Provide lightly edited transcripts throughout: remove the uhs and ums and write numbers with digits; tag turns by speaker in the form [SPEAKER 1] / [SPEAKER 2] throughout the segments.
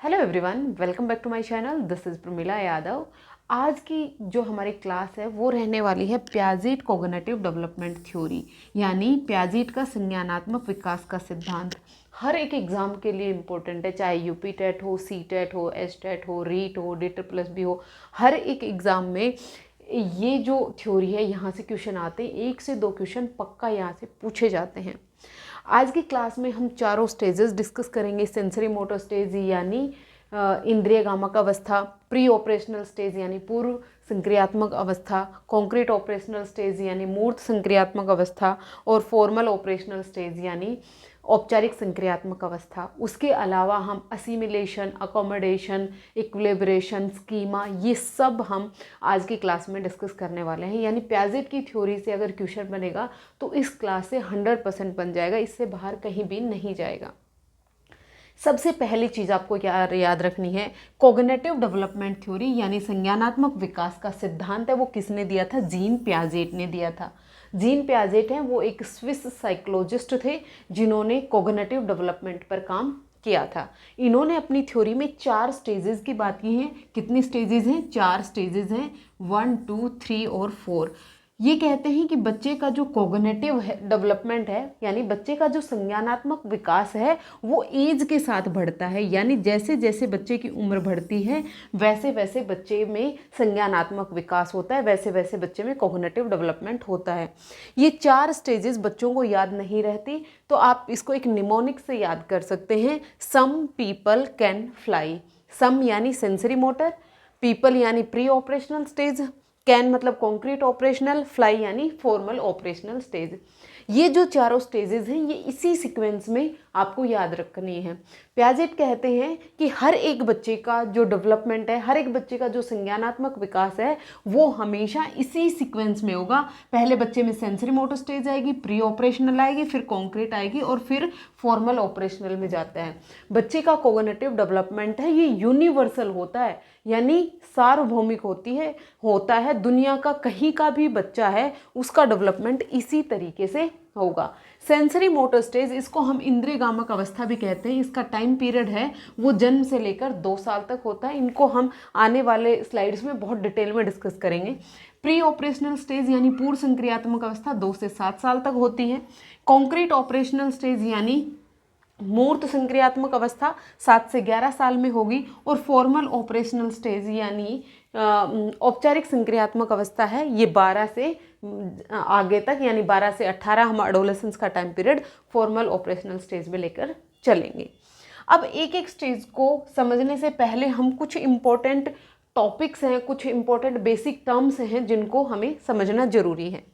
[SPEAKER 1] Hello everyone, welcome back to my channel. This is Pramila Yadav. आज की जो हमारी क्लास है वो रहने वाली है प्याजेट कॉग्निटिव डेवलपमेंट थ्योरी, यानी प्याजेट का संज्ञानात्मक विकास का सिद्धांत। हर एक एग्ज़ाम के लिए इम्पोर्टेंट है, चाहे यूपी टेट हो, सी टेट हो, एस टेट हो, रीट हो, डी++ हो। हर एक एग्ज़ाम में ये जो थ्योरी है यहाँ से क्वेश्चन आते हैं, 1 से 2 क्वेश्चन पक्का यहाँ से पूछे जाते हैं। आज की क्लास में हम चारों स्टेजेस डिस्कस करेंगे। सेंसरी मोटर स्टेज यानी इंद्रिय गामक अवस्था, प्री ऑपरेशनल स्टेज यानी पूर्व संक्रियात्मक अवस्था, कॉन्क्रीट ऑपरेशनल स्टेज यानी मूर्त संक्रियात्मक अवस्था और फॉर्मल ऑपरेशनल स्टेज यानी औपचारिक संक्रियात्मक अवस्था। उसके अलावा हम असिमिलेशन, अकोमोडेशन, इक्विलिब्रेशन, स्कीमा, ये सब हम आज की क्लास में डिस्कस करने वाले हैं। यानी प्याजेट की थ्योरी से अगर क्वेश्चन बनेगा तो इस क्लास से 100% बन जाएगा, इससे बाहर कहीं भी नहीं जाएगा। सबसे पहली चीज़ आपको क्या याद रखनी है, कॉग्निटिव डेवलपमेंट थ्योरी यानी संज्ञानात्मक विकास का सिद्धांत है वो किसने दिया था? जीन पियाजेट ने दिया था। जीन पियाजेट हैं वो एक स्विस साइकोलॉजिस्ट थे जिन्होंने कॉग्निटिव डेवलपमेंट पर काम किया था। इन्होंने अपनी थ्योरी में 4 स्टेजेस की बात की हैं। कितनी स्टेजेस हैं? 4 स्टेजेस हैं, 1, 2, 3 और 4। ये कहते हैं कि बच्चे का जो कॉग्निटिव डेवलपमेंट है यानी बच्चे का जो संज्ञानात्मक विकास है वो एज के साथ बढ़ता है। यानी जैसे जैसे बच्चे की उम्र बढ़ती है वैसे वैसे बच्चे में संज्ञानात्मक विकास होता है, वैसे वैसे बच्चे में कॉग्निटिव डेवलपमेंट होता है। ये 4 स्टेजेस बच्चों को याद नहीं रहती तो आप इसको एक निमोनिक से याद कर सकते हैं। Some people can fly. Some यानी सेंसरी मोटर, पीपल यानी प्री ऑपरेशनल स्टेज, कैन मतलब कॉन्क्रीट ऑपरेशनल, फ्लाई यानी फॉर्मल ऑपरेशनल स्टेज। ये जो चारों स्टेजेस हैं ये इसी सीक्वेंस में आपको याद रखनी है। पियाजेट कहते हैं कि हर एक बच्चे का जो डेवलपमेंट है, हर एक बच्चे का जो संज्ञानात्मक विकास है वो हमेशा इसी सीक्वेंस में होगा। पहले बच्चे में सेंसरी मोटर स्टेज आएगी, प्री ऑपरेशनल आएगी, फिर कॉन्क्रीट आएगी और फिर फॉर्मल ऑपरेशनल में जाता है। बच्चे का कॉग्निटिव डेवलपमेंट है ये यूनिवर्सल होता है, यानी सार्वभौमिक होता है। दुनिया का कहीं का भी बच्चा है उसका डेवलपमेंट इसी तरीके से होगा। सेंसरी मोटर स्टेज, इसको हम इंद्रिय गामक अवस्था भी कहते हैं। इसका टाइम पीरियड है वो जन्म से लेकर 2 साल तक होता है। इनको हम आने वाले स्लाइड्स में बहुत डिटेल में डिस्कस करेंगे। प्री ऑपरेशनल स्टेज यानी पूर्व संक्रियात्मक अवस्था 2 से 7 साल तक होती है। कॉन्क्रीट ऑपरेशनल स्टेज यानी मूर्त संक्रियात्मक अवस्था 7 से 11 साल में होगी। और फॉर्मल ऑपरेशनल स्टेज यानी औपचारिक संक्रियात्मक अवस्था है ये 12 से आगे तक, यानी 12 से 18 हम एडोलेसेंस का time period formal operational stage में लेकर चलेंगे। अब एक एक स्टेज को समझने से पहले हम कुछ इम्पोर्टेंट टॉपिक्स हैं, कुछ इम्पोर्टेंट बेसिक टर्म्स हैं जिनको हमें समझना जरूरी है।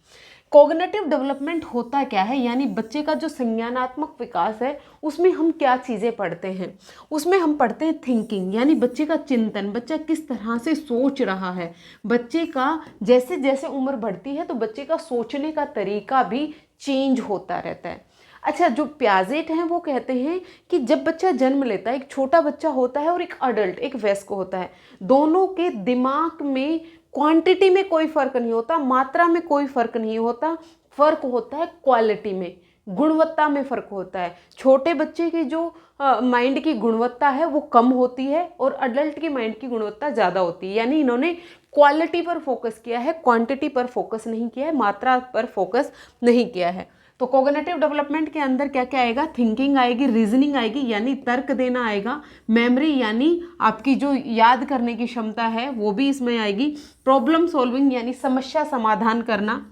[SPEAKER 1] कॉग्निटिव डेवलपमेंट होता क्या है, यानी बच्चे का जो संज्ञानात्मक विकास है उसमें हम क्या चीज़ें पढ़ते हैं? उसमें हम पढ़ते हैं थिंकिंग, यानी बच्चे का चिंतन, बच्चा किस तरह से सोच रहा है। बच्चे का जैसे जैसे उम्र बढ़ती है तो बच्चे का सोचने का तरीका भी चेंज होता रहता है। अच्छा, जो पियाजेट हैं वो कहते हैं कि जब बच्चा जन्म लेता है, एक छोटा बच्चा होता है और एक अडल्ट, एक वयस्क होता है, दोनों के दिमाग में क्वांटिटी में कोई फर्क नहीं होता, मात्रा में कोई फर्क नहीं होता, फर्क होता है क्वालिटी में, गुणवत्ता में फर्क होता है। छोटे बच्चे की जो माइंड की गुणवत्ता है वो कम होती है और अडल्ट की माइंड की गुणवत्ता ज़्यादा होती है। यानी इन्होंने क्वालिटी पर फोकस किया है, क्वांटिटी पर फोकस नहीं किया है, मात्रा पर फोकस नहीं किया है। तो कॉग्निटिव डेवलपमेंट के अंदर क्या क्या आएगा? थिंकिंग आएगी, रीजनिंग आएगी यानी तर्क देना आएगा, मेमोरी यानी आपकी जो याद करने की क्षमता है वो भी इसमें आएगी, प्रॉब्लम सॉल्विंग यानी समस्या समाधान करना,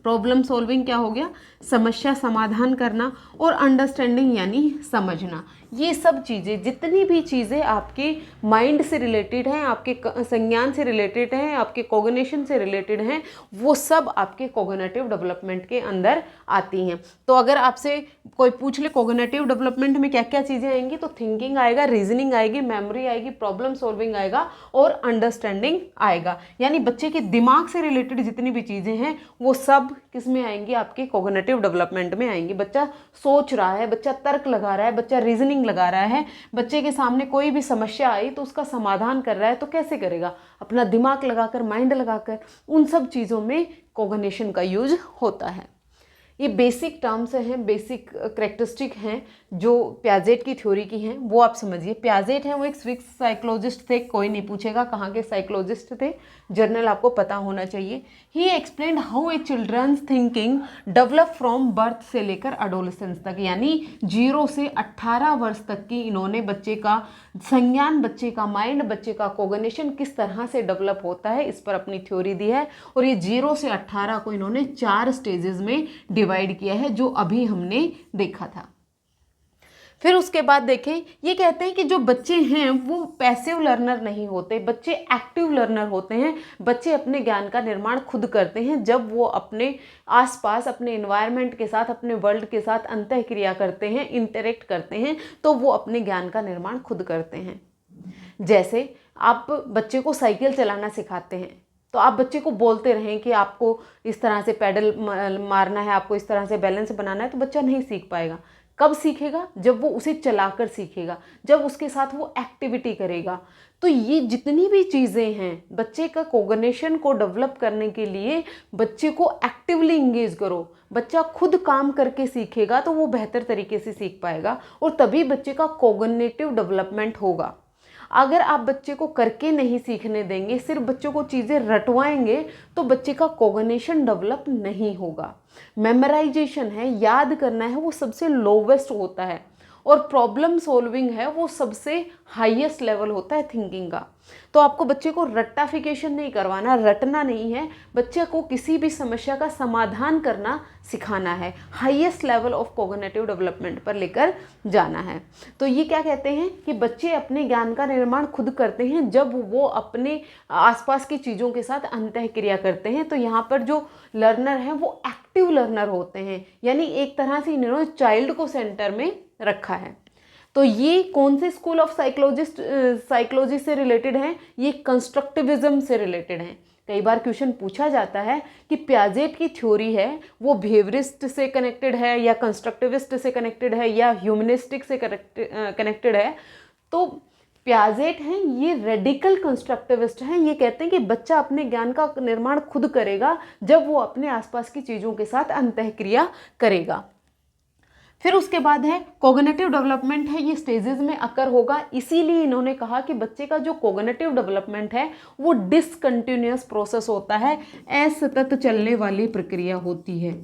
[SPEAKER 1] प्रॉब्लम सॉल्विंग क्या हो गया? समस्या समाधान करना, और अंडरस्टैंडिंग यानी समझना। ये सब चीज़ें, जितनी भी चीज़ें आपके माइंड से रिलेटेड हैं, आपके संज्ञान से रिलेटेड हैं, आपके कॉग्निशन से रिलेटेड हैं, वो सब आपके कॉग्निटिव डेवलपमेंट के अंदर आती हैं। तो अगर आपसे कोई पूछ ले कॉग्निटिव डेवलपमेंट में क्या क्या चीज़ें आएंगी, तो थिंकिंग आएगा, रीजनिंग आएगी, मेमोरी आएगी, प्रॉब्लम सॉल्विंग आएगा और अंडरस्टैंडिंग आएगा। यानी बच्चे के दिमाग से रिलेटेड जितनी भी चीज़ें हैं वो सब किस में आएंगी? आपके कॉग्निटिव डेवलपमेंट में आएंगी। बच्चा सोच रहा है, बच्चा तर्क लगा रहा है, बच्चा रीजनिंग लगा रहा है, बच्चे के सामने कोई भी समस्या आई तो उसका समाधान कर रहा है, तो कैसे करेगा? अपना दिमाग लगाकर, माइंड लगाकर। उन सब चीज़ों में कॉग्निशन का यूज होता है। ये बेसिक टर्म्स हैं, बेसिक करेक्टरिस्टिक हैं जो पियाजेट की थ्योरी की हैं, वो आप समझिए। पियाजेट हैं वो एक स्विस साइकोलॉजिस्ट थे, कोई नहीं पूछेगा कहाँ के साइकोलॉजिस्ट थे, जर्नल आपको पता होना चाहिए। He explained how a children's thinking develop from birth से लेकर एडोलेसेंस तक, यानी 0 से 18 वर्ष तक की इन्होंने बच्चे का संज्ञान, बच्चे का माइंड, बच्चे का कोग्निशन किस तरह से डेवलप होता है, इस पर अपनी थ्योरी दी है। और ये 0 से 18 को इन्होंने 4 स्टेजेस में डिवाइड किया है, जो अभी हमने देखा था। फिर उसके बाद देखें, ये कहते हैं कि जो बच्चे हैं वो पैसिव लर्नर नहीं होते, बच्चे एक्टिव लर्नर होते हैं। बच्चे अपने ज्ञान का निर्माण खुद करते हैं जब वो अपने आसपास, अपने इन्वायरमेंट के साथ, अपने वर्ल्ड के साथ अंतःक्रिया करते हैं, इंटरेक्ट करते हैं, तो वो अपने ज्ञान का निर्माण खुद करते हैं। जैसे आप बच्चे को साइकिल चलाना सिखाते हैं, तो आप बच्चे को बोलते रहें कि आपको इस तरह से पैडल मारना है, आपको इस तरह से बैलेंस बनाना है, तो बच्चा नहीं सीख पाएगा। कब सीखेगा? जब वो उसे चलाकर सीखेगा, जब उसके साथ वो एक्टिविटी करेगा। तो ये जितनी भी चीज़ें हैं, बच्चे का कोग्निशन को डेवलप करने के लिए बच्चे को एक्टिवली इंगेज करो। बच्चा खुद काम करके सीखेगा तो वो बेहतर तरीके से सीख पाएगा, और तभी बच्चे का कोग्निटिव डेवलपमेंट होगा। अगर आप बच्चे को करके नहीं सीखने देंगे, सिर्फ बच्चों को चीज़ें रटवाएंगे, तो बच्चे का कोग्निशन डेवलप नहीं होगा। मेमोराइजेशन है, याद करना है, वो सबसे लोवेस्ट होता है, और प्रॉब्लम सॉल्विंग है वो सबसे हाईएस्ट लेवल होता है थिंकिंग का। तो आपको बच्चे को रट्टाफिकेशन नहीं करवाना, रटना नहीं है, बच्चे को किसी भी समस्या का समाधान करना सिखाना है, highest level of cognitive development पर लेकर जाना है। तो ये क्या कहते हैं कि बच्चे अपने ज्ञान का निर्माण खुद करते हैं जब वो अपने आसपास की चीज़ों के साथ अंतःक्रिया करते हैं। तो यहाँ पर जो लर्नर हैं वो एक्टिव लर्नर होते हैं, यानी एक तरह से इन्होंने चाइल्ड को सेंटर में रखा है। तो ये कौन से स्कूल ऑफ साइकोलॉजी से रिलेटेड हैं? ये कंस्ट्रक्टिविज्म से रिलेटेड हैं। कई बार क्वेश्चन पूछा जाता है कि पियाजेट की थ्योरी है वो बिहेवियरिस्ट से कनेक्टेड है, या कंस्ट्रक्टिविस्ट से कनेक्टेड है, या ह्यूमनिस्टिक से कनेक्टेड है। तो पियाजेट हैं ये रेडिकल कंस्ट्रक्टिविस्ट हैं। ये कहते हैं कि बच्चा अपने ज्ञान का निर्माण खुद करेगा जब वो अपने आसपास की चीज़ों के साथ अंतःक्रिया करेगा। फिर उसके बाद है कोग्निटिव डेवलपमेंट है, ये स्टेजेस में अकर होगा। इसीलिए इन्होंने कहा कि बच्चे का जो कोग्निटिव डेवलपमेंट है वो डिसकंटिन्यूअस प्रोसेस होता है, असतत चलने वाली प्रक्रिया होती है।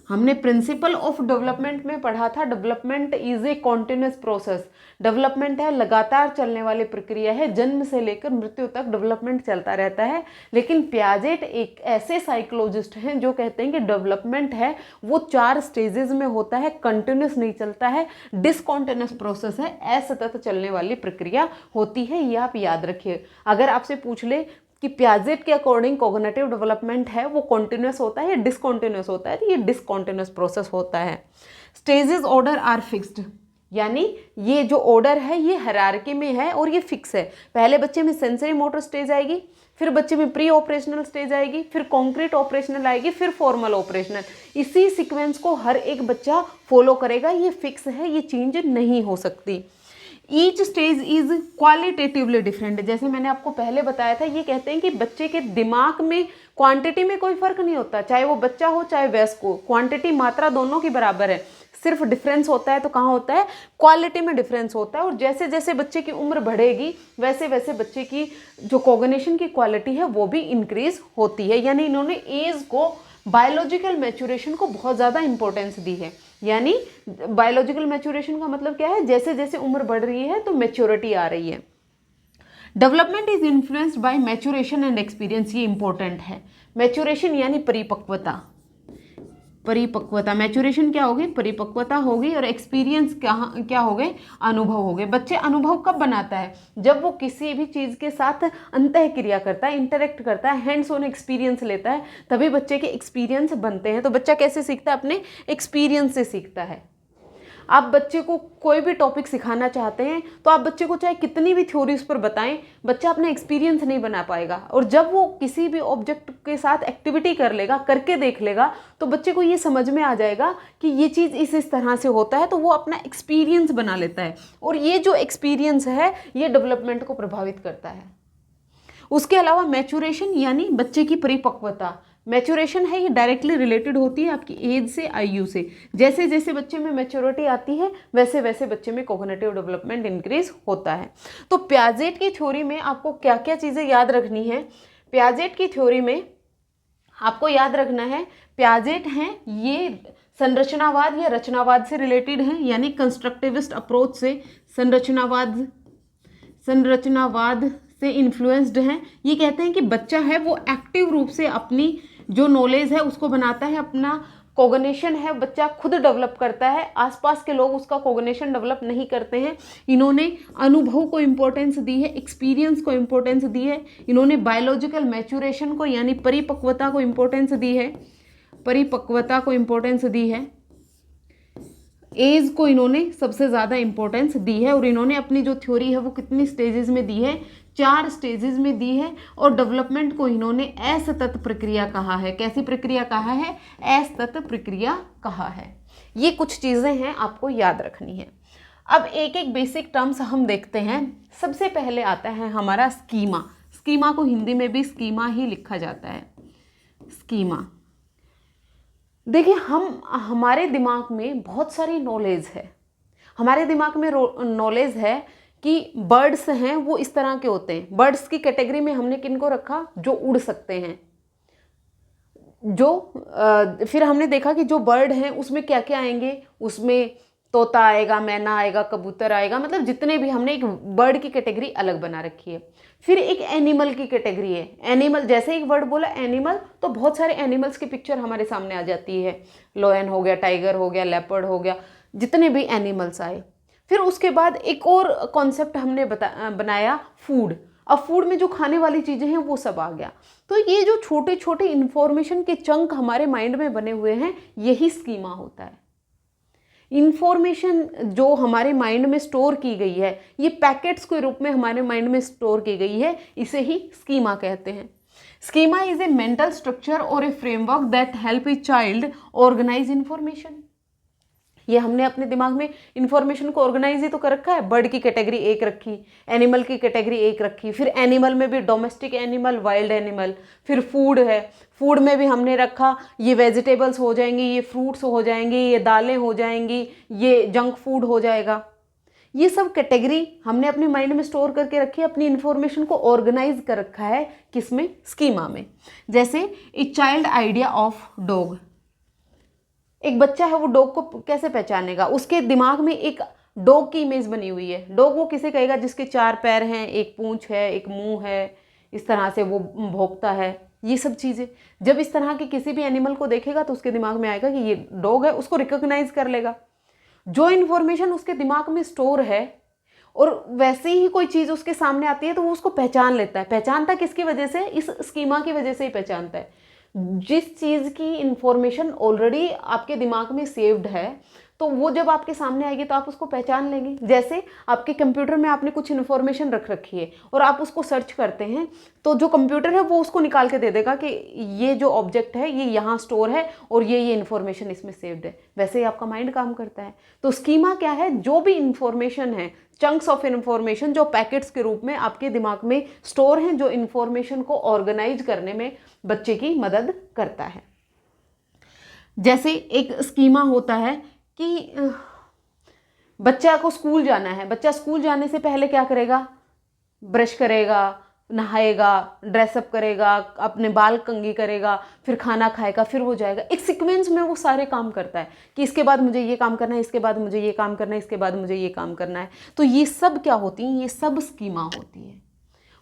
[SPEAKER 1] हमने प्रिंसिपल ऑफ डेवलपमेंट में पढ़ा था, development is a continuous process. Development है लगातार चलने वाली प्रक्रिया है, जन्म से लेकर मृत्यु तक डेवलपमेंट चलता रहता है। लेकिन पियाजेट एक ऐसे साइकोलॉजिस्ट हैं जो कहते हैं कि डेवलपमेंट है वो 4 स्टेजेस में होता है, कंटिन्यूअस नहीं चलता है, डिसकॉन्टिन्यूअस प्रोसेस है, असतत चलने वाली प्रक्रिया होती है। ये आप याद रखिए। अगर आपसे पूछ ले कि पियाजेट के अकॉर्डिंग कोग्निटिव डेवलपमेंट है वो कॉन्टिन्यूअस होता है या डिसकॉन्टिन्यूअस होता है, तो ये डिसकॉन्टिन्यूअस प्रोसेस होता है। स्टेजेस ऑर्डर आर फिक्स्ड, यानी ये जो ऑर्डर है ये हायरार्की में है और ये फिक्स है। पहले बच्चे में सेंसरी मोटर स्टेज आएगी, फिर बच्चे में प्री ऑपरेशनल स्टेज आएगी, फिर कॉन्क्रीट ऑपरेशनल आएगी, फिर फॉर्मल ऑपरेशनल। इसी सीक्वेंस को हर एक बच्चा फॉलो करेगा, ये फिक्स है, ये चेंज नहीं हो सकती। Each stage is qualitatively different. जैसे मैंने आपको पहले बताया था, ये कहते हैं कि बच्चे के दिमाग में क्वांटिटी में कोई फर्क नहीं होता, चाहे वो बच्चा हो चाहे वयस्क हो, क्वांटिटी मात्रा दोनों की बराबर है। सिर्फ डिफरेंस होता है तो कहाँ होता है? क्वालिटी में डिफरेंस होता है। और जैसे जैसे बच्चे की उम्र बढ़ेगी वैसे वैसे बच्चे की जो कोग्निशन की क्वालिटी है वो भी इंक्रीज होती है। यानी इन्होंने एज को, बायोलॉजिकल मैच्योरेशन को बहुत ज़्यादा इंपॉर्टेंस दी है। यानी बायोलॉजिकल मैच्योरेशन का मतलब क्या है? जैसे जैसे उम्र बढ़ रही है तो मैच्योरिटी आ रही है। Development is influenced by maturation and experience, ये इंपॉर्टेंट है। मैच्योरेशन यानी परिपक्वता, परिपक्वता, मैच्योरेशन क्या होगी? परिपक्वता होगी। और एक्सपीरियंस क्या हो गए? अनुभव हो गए। बच्चे अनुभव कब बनाता है? जब वो किसी भी चीज़ के साथ अंतःक्रिया करता है, इंटरेक्ट करता है, हैंड्स ऑन एक्सपीरियंस लेता है, तभी बच्चे के एक्सपीरियंस बनते हैं। तो बच्चा कैसे सीखता है? अपने एक्सपीरियंस से सीखता है। आप बच्चे को कोई भी टॉपिक सिखाना चाहते हैं तो आप बच्चे को चाहे कितनी भी थ्योरी उस पर बताएं, बच्चा अपना एक्सपीरियंस नहीं बना पाएगा। और जब वो किसी भी ऑब्जेक्ट के साथ एक्टिविटी कर लेगा, करके देख लेगा, तो बच्चे को ये समझ में आ जाएगा कि ये चीज़ इस तरह से होता है, तो वो अपना एक्सपीरियंस बना लेता है। और ये जो एक्सपीरियंस है ये डेवलपमेंट को प्रभावित करता है। उसके अलावा मैच्योरेशन यानी बच्चे की परिपक्वता। मैच्योरेशन है ये डायरेक्टली रिलेटेड होती है आपकी एज से, आयु से। जैसे जैसे बच्चे में मैच्योरिटी आती है वैसे वैसे बच्चे में कॉग्निटिव डेवलपमेंट इंक्रीज होता है। तो पियाजेट की थ्योरी में आपको क्या क्या चीज़ें याद रखनी है? पियाजेट की थ्योरी में आपको याद रखना है, पियाजेट हैं ये संरचनावाद या रचनावाद से रिलेटेड हैं, यानी कंस्ट्रक्टिविस्ट अप्रोच से संरचनावाद से इन्फ्लुएंस्ड हैं। ये कहते हैं कि बच्चा है वो एक्टिव रूप से अपनी जो नॉलेज है उसको बनाता है, अपना कॉग्निशन है बच्चा खुद डेवलप करता है, आसपास के लोग उसका कॉग्निशन डेवलप नहीं करते हैं। इन्होंने अनुभव को इम्पोर्टेंस दी है, एक्सपीरियंस को इम्पोर्टेंस दी है, इन्होंने बायोलॉजिकल मैच्योरेशन को यानी परिपक्वता को इम्पोर्टेंस दी है, परिपक्वता को इम्पोर्टेंस दी है, एज को इन्होंने सबसे ज़्यादा इम्पोर्टेंस दी है। और इन्होंने अपनी जो थ्योरी है वो कितनी स्टेजेस में दी है? 4 स्टेजेस में दी है। और डेवलपमेंट को इन्होंने असतत प्रक्रिया कहा है। कैसी प्रक्रिया कहा है? असतत प्रक्रिया कहा है। ये कुछ चीज़ें हैं आपको याद रखनी है। अब एक एक बेसिक टर्म्स हम देखते हैं। सबसे पहले आता है हमारा स्कीमा। स्कीमा को हिंदी में भी स्कीमा ही लिखा जाता है, स्कीमा। देखिए हमारे दिमाग में बहुत सारी नॉलेज है। हमारे दिमाग में नॉलेज है कि बर्ड्स हैं वो इस तरह के होते हैं। बर्ड्स की कैटेगरी में हमने किनको रखा? जो उड़ सकते हैं। फिर हमने देखा कि जो बर्ड हैं उसमें क्या क्या आएंगे, उसमें तोता आएगा, मैना आएगा, कबूतर आएगा, मतलब जितने भी, हमने एक बर्ड की कैटेगरी अलग बना रखी है। फिर एक एनिमल की कैटेगरी है। एनिमल, जैसे एक वर्ड बोला एनिमल तो बहुत सारे एनिमल्स की पिक्चर हमारे सामने आ जाती है। लायन हो गया, टाइगर हो गया, लेपर्ड हो गया, जितने भी एनिमल्स आए। फिर उसके बाद एक और कॉन्सेप्ट हमने बनाया, फूड। अब फूड में जो खाने वाली चीज़ें हैं वो सब आ गया। तो ये जो छोटे छोटे इन्फॉर्मेशन के चंक हमारे माइंड में बने हुए हैं यही स्कीमा होता है। इंफॉर्मेशन जो हमारे माइंड में स्टोर की गई है ये पैकेट्स के रूप में हमारे माइंड में स्टोर की गई है, इसे ही स्कीमा कहते हैं। Schema is a mental structure और a framework that help a child organize information. ये हमने अपने दिमाग में इंफॉर्मेशन को ऑर्गेनाइज ही तो कर रखा है। बर्ड की कैटेगरी एक रखी, एनिमल की कैटेगरी एक रखी, फिर एनिमल में भी डोमेस्टिक एनिमल, वाइल्ड एनिमल, फिर फूड है, फूड में भी हमने रखा ये वेजिटेबल्स हो जाएंगी, ये फ्रूट्स हो जाएंगे, ये दालें हो जाएंगी, ये जंक फूड हो जाएगा। ये सब कैटेगरी हमने अपने माइंड में स्टोर करके रखी है, अपनी इंफॉर्मेशन को ऑर्गेनाइज कर रखा है। किसमें? स्कीमा में। जैसे a child idea of dog. एक बच्चा है वो डॉग को कैसे पहचानेगा? उसके दिमाग में एक डॉग की इमेज बनी हुई है। डॉग वो किसे कहेगा? जिसके 4 पैर हैं, एक पूंछ है, एक मुंह है, इस तरह से वो भौंकता है। ये सब चीज़ें जब इस तरह के किसी भी एनिमल को देखेगा तो उसके दिमाग में आएगा कि ये डॉग है, उसको रिकॉग्नाइज कर लेगा। जो इन्फॉर्मेशन उसके दिमाग में स्टोर है और वैसे ही कोई चीज़ उसके सामने आती है तो वो उसको पहचान लेता है। पहचानता किसकी वजह से? इस स्कीमा की वजह से ही पहचानता है। जिस चीज़ की इंफॉर्मेशन ऑलरेडी आपके दिमाग में सेव्ड है तो वो जब आपके सामने आएगी तो आप उसको पहचान लेंगे। जैसे आपके कंप्यूटर में आपने कुछ इन्फॉर्मेशन रख रखी है और आप उसको सर्च करते हैं तो जो कंप्यूटर है वो उसको निकाल के दे देगा कि ये जो ऑब्जेक्ट है ये यहाँ स्टोर है और ये इन्फॉर्मेशन इसमें सेव्ड है। वैसे ही आपका माइंड काम करता है। तो स्कीमा क्या है? जो भी इंफॉर्मेशन है, चंक्स ऑफ इन्फॉर्मेशन जो पैकेट्स के रूप में आपके दिमाग में स्टोर हैं, जो इन्फॉर्मेशन को ऑर्गेनाइज करने में बच्चे की मदद करता है। जैसे एक स्कीमा होता है कि बच्चा को स्कूल जाना है। बच्चा स्कूल जाने से पहले क्या करेगा? ब्रश करेगा, नहाएगा, ड्रेसअप करेगा, अपने बाल कंघी करेगा, फिर खाना खाएगा, फिर वो जाएगा। एक सीक्वेंस में वो सारे काम करता है कि इसके बाद मुझे ये काम करना है, इसके बाद मुझे ये काम करना है, इसके बाद मुझे ये काम करना है। तो ये सब क्या होती हैं? ये सब स्कीमा होती है।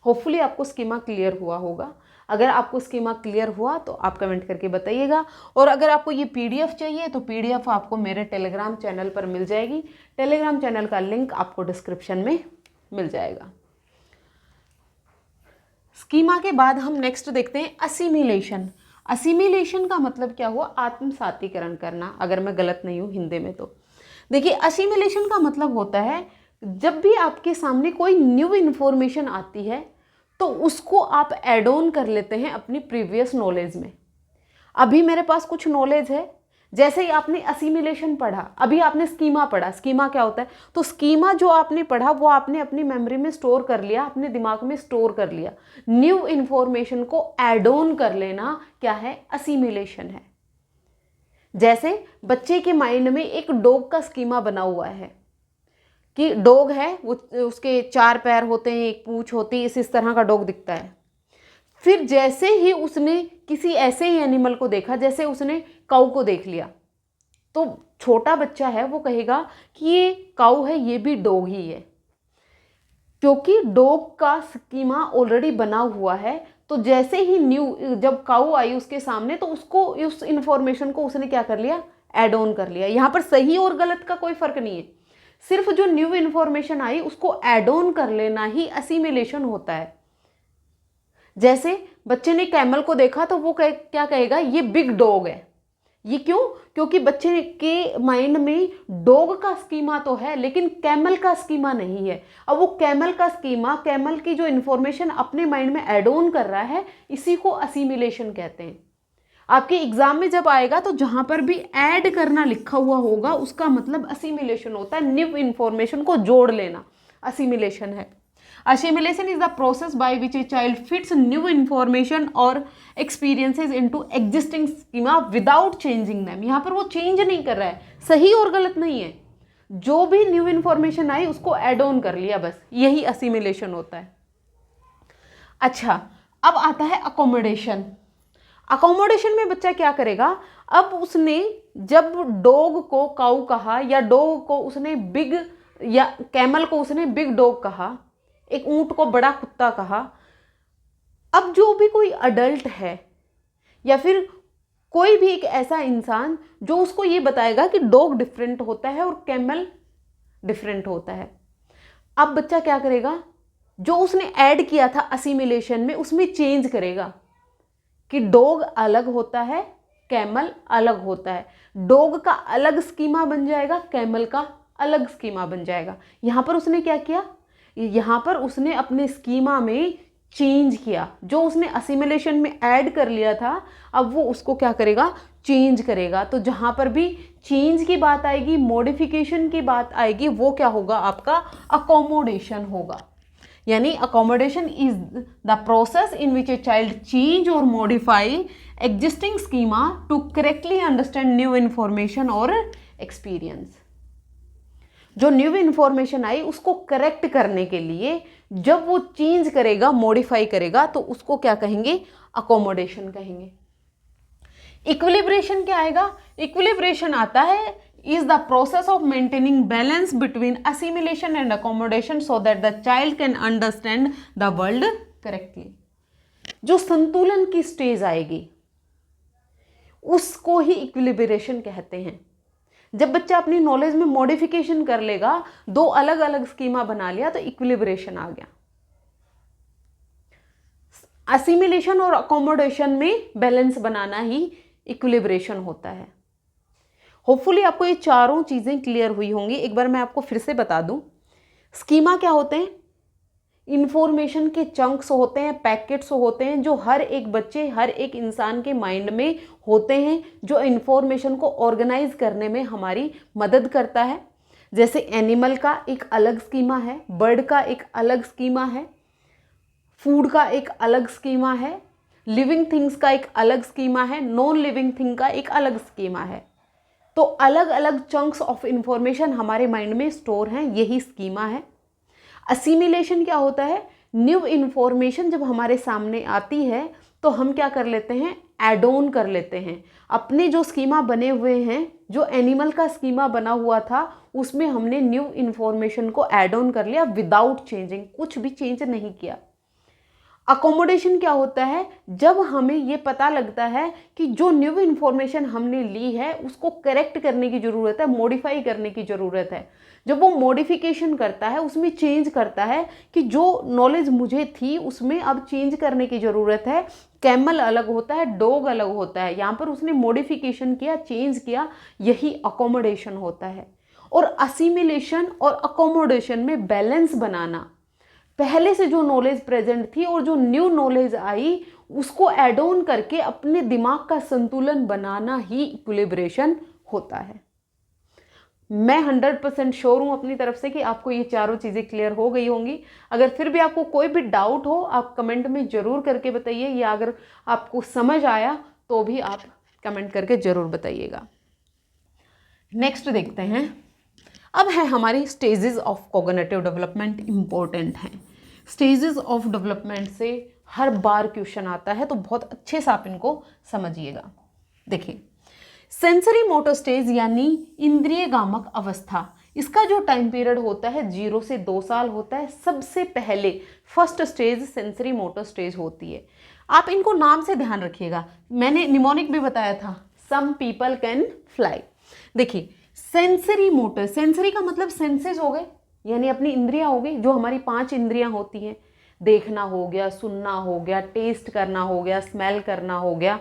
[SPEAKER 1] होपफुली आपको स्कीमा क्लियर हुआ होगा। अगर आपको स्कीमा क्लियर हुआ तो आप कमेंट करके बताइएगा। और अगर आपको ये पीडीएफ चाहिए तो पीडीएफ आपको मेरे टेलीग्राम चैनल पर मिल जाएगी। टेलीग्राम चैनल का लिंक आपको डिस्क्रिप्शन में मिल जाएगा। स्कीमा के बाद हम नेक्स्ट देखते हैं असिमिलेशन। असिमिलेशन का मतलब क्या हुआ? आत्मसातीकरण करना, अगर मैं गलत नहीं हूँ हिंदी में तो। देखिए असिमिलेशन का मतलब होता है जब भी आपके सामने कोई न्यू इन्फॉर्मेशन आती है तो उसको आप एड ऑन कर लेते हैं अपनी प्रीवियस नॉलेज में। अभी मेरे पास कुछ नॉलेज है जैसे ही आपने असिमिलेशन पढ़ा, अभी आपने स्कीमा पढ़ा, स्कीमा क्या होता है, तो स्कीमा जो आपने पढ़ा वो आपने अपनी मेमोरी में स्टोर कर लिया, अपने दिमाग में स्टोर कर लिया। न्यू इंफॉर्मेशन को ऐड ऑन कर लेना क्या है, असिमिलेशन है। जैसे बच्चे के माइंड में एक डॉग का स्कीमा बना हुआ है कि डॉग है, वो उसके 4 पैर होते हैं, एक पूंछ होती है, इस तरह का डॉग दिखता है। फिर जैसे ही उसने किसी ऐसे ही एनिमल को देखा, जैसे उसने काऊ को देख लिया, तो छोटा बच्चा है वो कहेगा कि ये काऊ है, ये भी डॉग ही है, क्योंकि डॉग का स्कीमा ऑलरेडी बना हुआ है। तो जैसे ही जब काऊ आई उसके सामने, तो उसको उस इंफॉर्मेशन को उसने क्या कर लिया, ऐड ऑन कर लिया। यहाँ पर सही और गलत का कोई फर्क नहीं है, सिर्फ जो न्यू इंफॉर्मेशन आई उसको ऐड ऑन कर लेना ही असिमिलेशन होता है। जैसे बच्चे ने कैमल को देखा तो वो क्या कहेगा, ये बिग डॉग है। ये क्यों, क्योंकि बच्चे के माइंड में डॉग का स्कीमा तो है लेकिन कैमल का स्कीमा नहीं है। अब वो कैमल का स्कीमा, कैमल की जो इंफॉर्मेशन अपने माइंड में ऐड ऑन कर रहा है, इसी को असिमिलेशन कहते हैं। आपके एग्जाम में जब आएगा तो जहां पर भी ऐड करना लिखा हुआ होगा उसका मतलब असिमिलेशन होता है, न्यू इंफॉर्मेशन को जोड़ लेना असिमिलेशन है। Assimilation is the process by which a child fits new information or experiences into existing schema without changing them। यहाँ पर वो चेंज नहीं कर रहा है, सही और गलत नहीं है, जो भी न्यू इंफॉर्मेशन आई उसको ऐड ऑन कर लिया, बस यही असिमिलेशन होता है। अच्छा, अब आता है अकोमोडेशन। अकोमोडेशन में बच्चा क्या करेगा, अब उसने जब डॉग को काऊ कहा, या डॉग को उसने बिग, या कैमल को उसने बिग डॉग कहा, एक ऊंट को बड़ा कुत्ता कहा, अब जो भी कोई अडल्ट है या फिर कोई भी एक ऐसा इंसान जो उसको ये बताएगा कि डॉग डिफरेंट होता है और कैमल डिफरेंट होता है, अब बच्चा क्या करेगा, जो उसने ऐड किया था असिमिलेशन में उसमें चेंज करेगा कि डॉग अलग होता है, कैमल अलग होता है। डॉग का अलग स्कीमा बन जाएगा, कैमल का अलग स्कीमा बन जाएगा। यहाँ पर उसने क्या किया, यहाँ पर उसने अपने स्कीमा में चेंज किया, जो उसने असिमिलेशन में ऐड कर लिया था अब वो उसको क्या करेगा, चेंज करेगा। तो जहाँ पर भी चेंज की बात आएगी, मॉडिफिकेशन की बात आएगी, वो क्या होगा, आपका अकोमोडेशन होगा। यानी accommodation is the process in which a child change और modify existing schema to correctly understand new information और एक्सपीरियंस। जो न्यू इंफॉर्मेशन आई उसको करेक्ट करने के लिए जब वो चेंज करेगा, मॉडिफाई करेगा, तो उसको क्या कहेंगे, अकोमोडेशन कहेंगे। इक्विलिब्रेशन क्या आएगा, इक्विलिब्रेशन आता है is the process of maintaining balance between assimilation and accommodation so that the child can understand the world correctly। जो संतुलन की स्टेज आएगी उसको ही इक्विलिब्रेशन कहते हैं। जब बच्चा अपनी नॉलेज में मॉडिफिकेशन कर लेगा, दो अलग अलग स्कीमा बना लिया, तो इक्विलिब्रेशन आ गया। असिमिलेशन और अकोमोडेशन में बैलेंस बनाना ही इक्विलिब्रेशन होता है। होपफुली आपको ये चारों चीज़ें क्लियर हुई होंगी। एक बार मैं आपको फिर से बता दूं, स्कीमा क्या होते हैं, इंफॉर्मेशन के चंक्स होते हैं, पैकेट्स होते हैं, जो हर एक बच्चे, हर एक इंसान के माइंड में होते हैं, जो इंफॉर्मेशन को ऑर्गेनाइज करने में हमारी मदद करता है। जैसे एनिमल का एक अलग स्कीमा है, बर्ड का एक अलग स्कीमा है, फूड का एक अलग स्कीमा है, लिविंग थिंग्स का एक अलग स्कीमा है, नॉन लिविंग थिंग का एक अलग स्कीमा है। तो अलग अलग चंक्स ऑफ इंफॉर्मेशन हमारे माइंड में स्टोर हैं, यही स्कीमा है। असिमिलेशन क्या होता है, न्यू इंफॉर्मेशन जब हमारे सामने आती है तो हम क्या कर लेते हैं, ऐड ऑन कर लेते हैं। अपने जो स्कीमा बने हुए हैं, जो एनिमल का स्कीमा बना हुआ था उसमें हमने न्यू इंफॉर्मेशन को ऐड ऑन कर लिया विदाउट चेंजिंग, कुछ भी चेंज नहीं किया। अकोमोडेशन क्या होता है, जब हमें ये पता लगता है कि जो न्यू इन्फॉर्मेशन हमने ली है उसको करेक्ट करने की ज़रूरत है, मॉडिफाई करने की ज़रूरत है। जब वो मॉडिफिकेशन करता है, उसमें चेंज करता है कि जो नॉलेज मुझे थी उसमें अब चेंज करने की ज़रूरत है। कैमल अलग होता है, डॉग अलग होता है, यहाँ पर उसने मॉडिफिकेशन किया, चेंज किया, यही अकोमोडेशन होता है। और असिमिलेशन और अकोमोडेशन में बैलेंस बनाना, पहले से जो नॉलेज प्रेजेंट थी और जो न्यू नॉलेज आई उसको एड ऑन करके अपने दिमाग का संतुलन बनाना ही इक्विलिब्रेशन होता है। मैं 100% श्योर हूँ अपनी तरफ से कि आपको ये चारों चीज़ें क्लियर हो गई होंगी। अगर फिर भी आपको कोई भी डाउट हो आप कमेंट में ज़रूर करके बताइए, या अगर आपको समझ आया तो भी आप कमेंट करके ज़रूर बताइएगा। नेक्स्ट देखते हैं, अब है हमारी stages of cognitive development. Important हैं स्टेजेस ऑफ डेवलपमेंट, से हर बार क्वेश्चन आता है तो बहुत अच्छे से आप इनको समझिएगा। देखिए, सेंसरी मोटर स्टेज यानी इंद्रिय गामक अवस्था, इसका जो टाइम पीरियड होता है 0 से 2 साल होता है। सबसे पहले first stage sensory motor stage होती है। आप इनको नाम से ध्यान रखिएगा, मैंने निमोनिक भी बताया था, सम पीपल कैन फ्लाई। देखिए, सेंसरी मोटर, सेंसरी का मतलब सेंसेस हो गए, यानी अपनी इंद्रियां हो गई, जो हमारी 5 इंद्रियां होती हैं। देखना हो गया, सुनना हो गया, टेस्ट करना हो गया, स्मेल करना हो गया,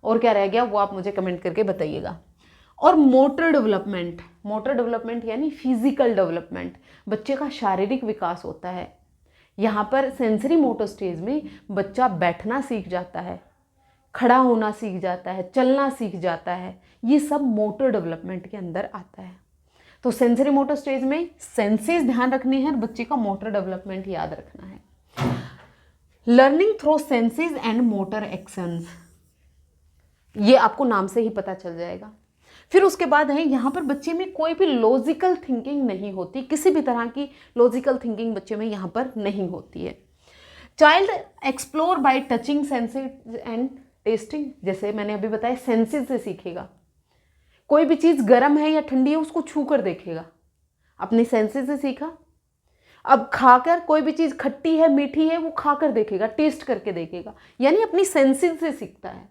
[SPEAKER 1] और क्या रह गया वो आप मुझे कमेंट करके बताइएगा। और मोटर डेवलपमेंट, मोटर डेवलपमेंट यानी फिजिकल डेवलपमेंट, बच्चे का शारीरिक विकास होता है। यहाँ पर सेंसरी मोटर स्टेज में बच्चा बैठना सीख जाता है, खड़ा होना सीख जाता है, चलना सीख जाता है, ये सब मोटर डेवलपमेंट के अंदर आता है। तो सेंसरी मोटर स्टेज में सेंसेस ध्यान रखने हैं, बच्चे का मोटर डेवलपमेंट याद रखना है। Learning through senses and motor actions, ये आपको नाम से ही पता चल जाएगा। फिर उसके बाद है यहाँ पर बच्चे में कोई भी लॉजिकल थिंकिंग नहीं होती, किसी भी तरह की लॉजिकल थिंकिंग बच्चे में यहाँ पर नहीं होती है। Child explore bye touching, senses and testing, जैसे मैंने अभी बताया सेंसेस से सीखेगा। कोई भी चीज़ गर्म है या ठंडी है उसको छू कर देखेगा, अपने सेंसेस से सीखा। अब खाकर कोई भी चीज़ खट्टी है मीठी है वो खाकर देखेगा, टेस्ट करके देखेगा, यानी अपनी सेंसेस से सीखता है।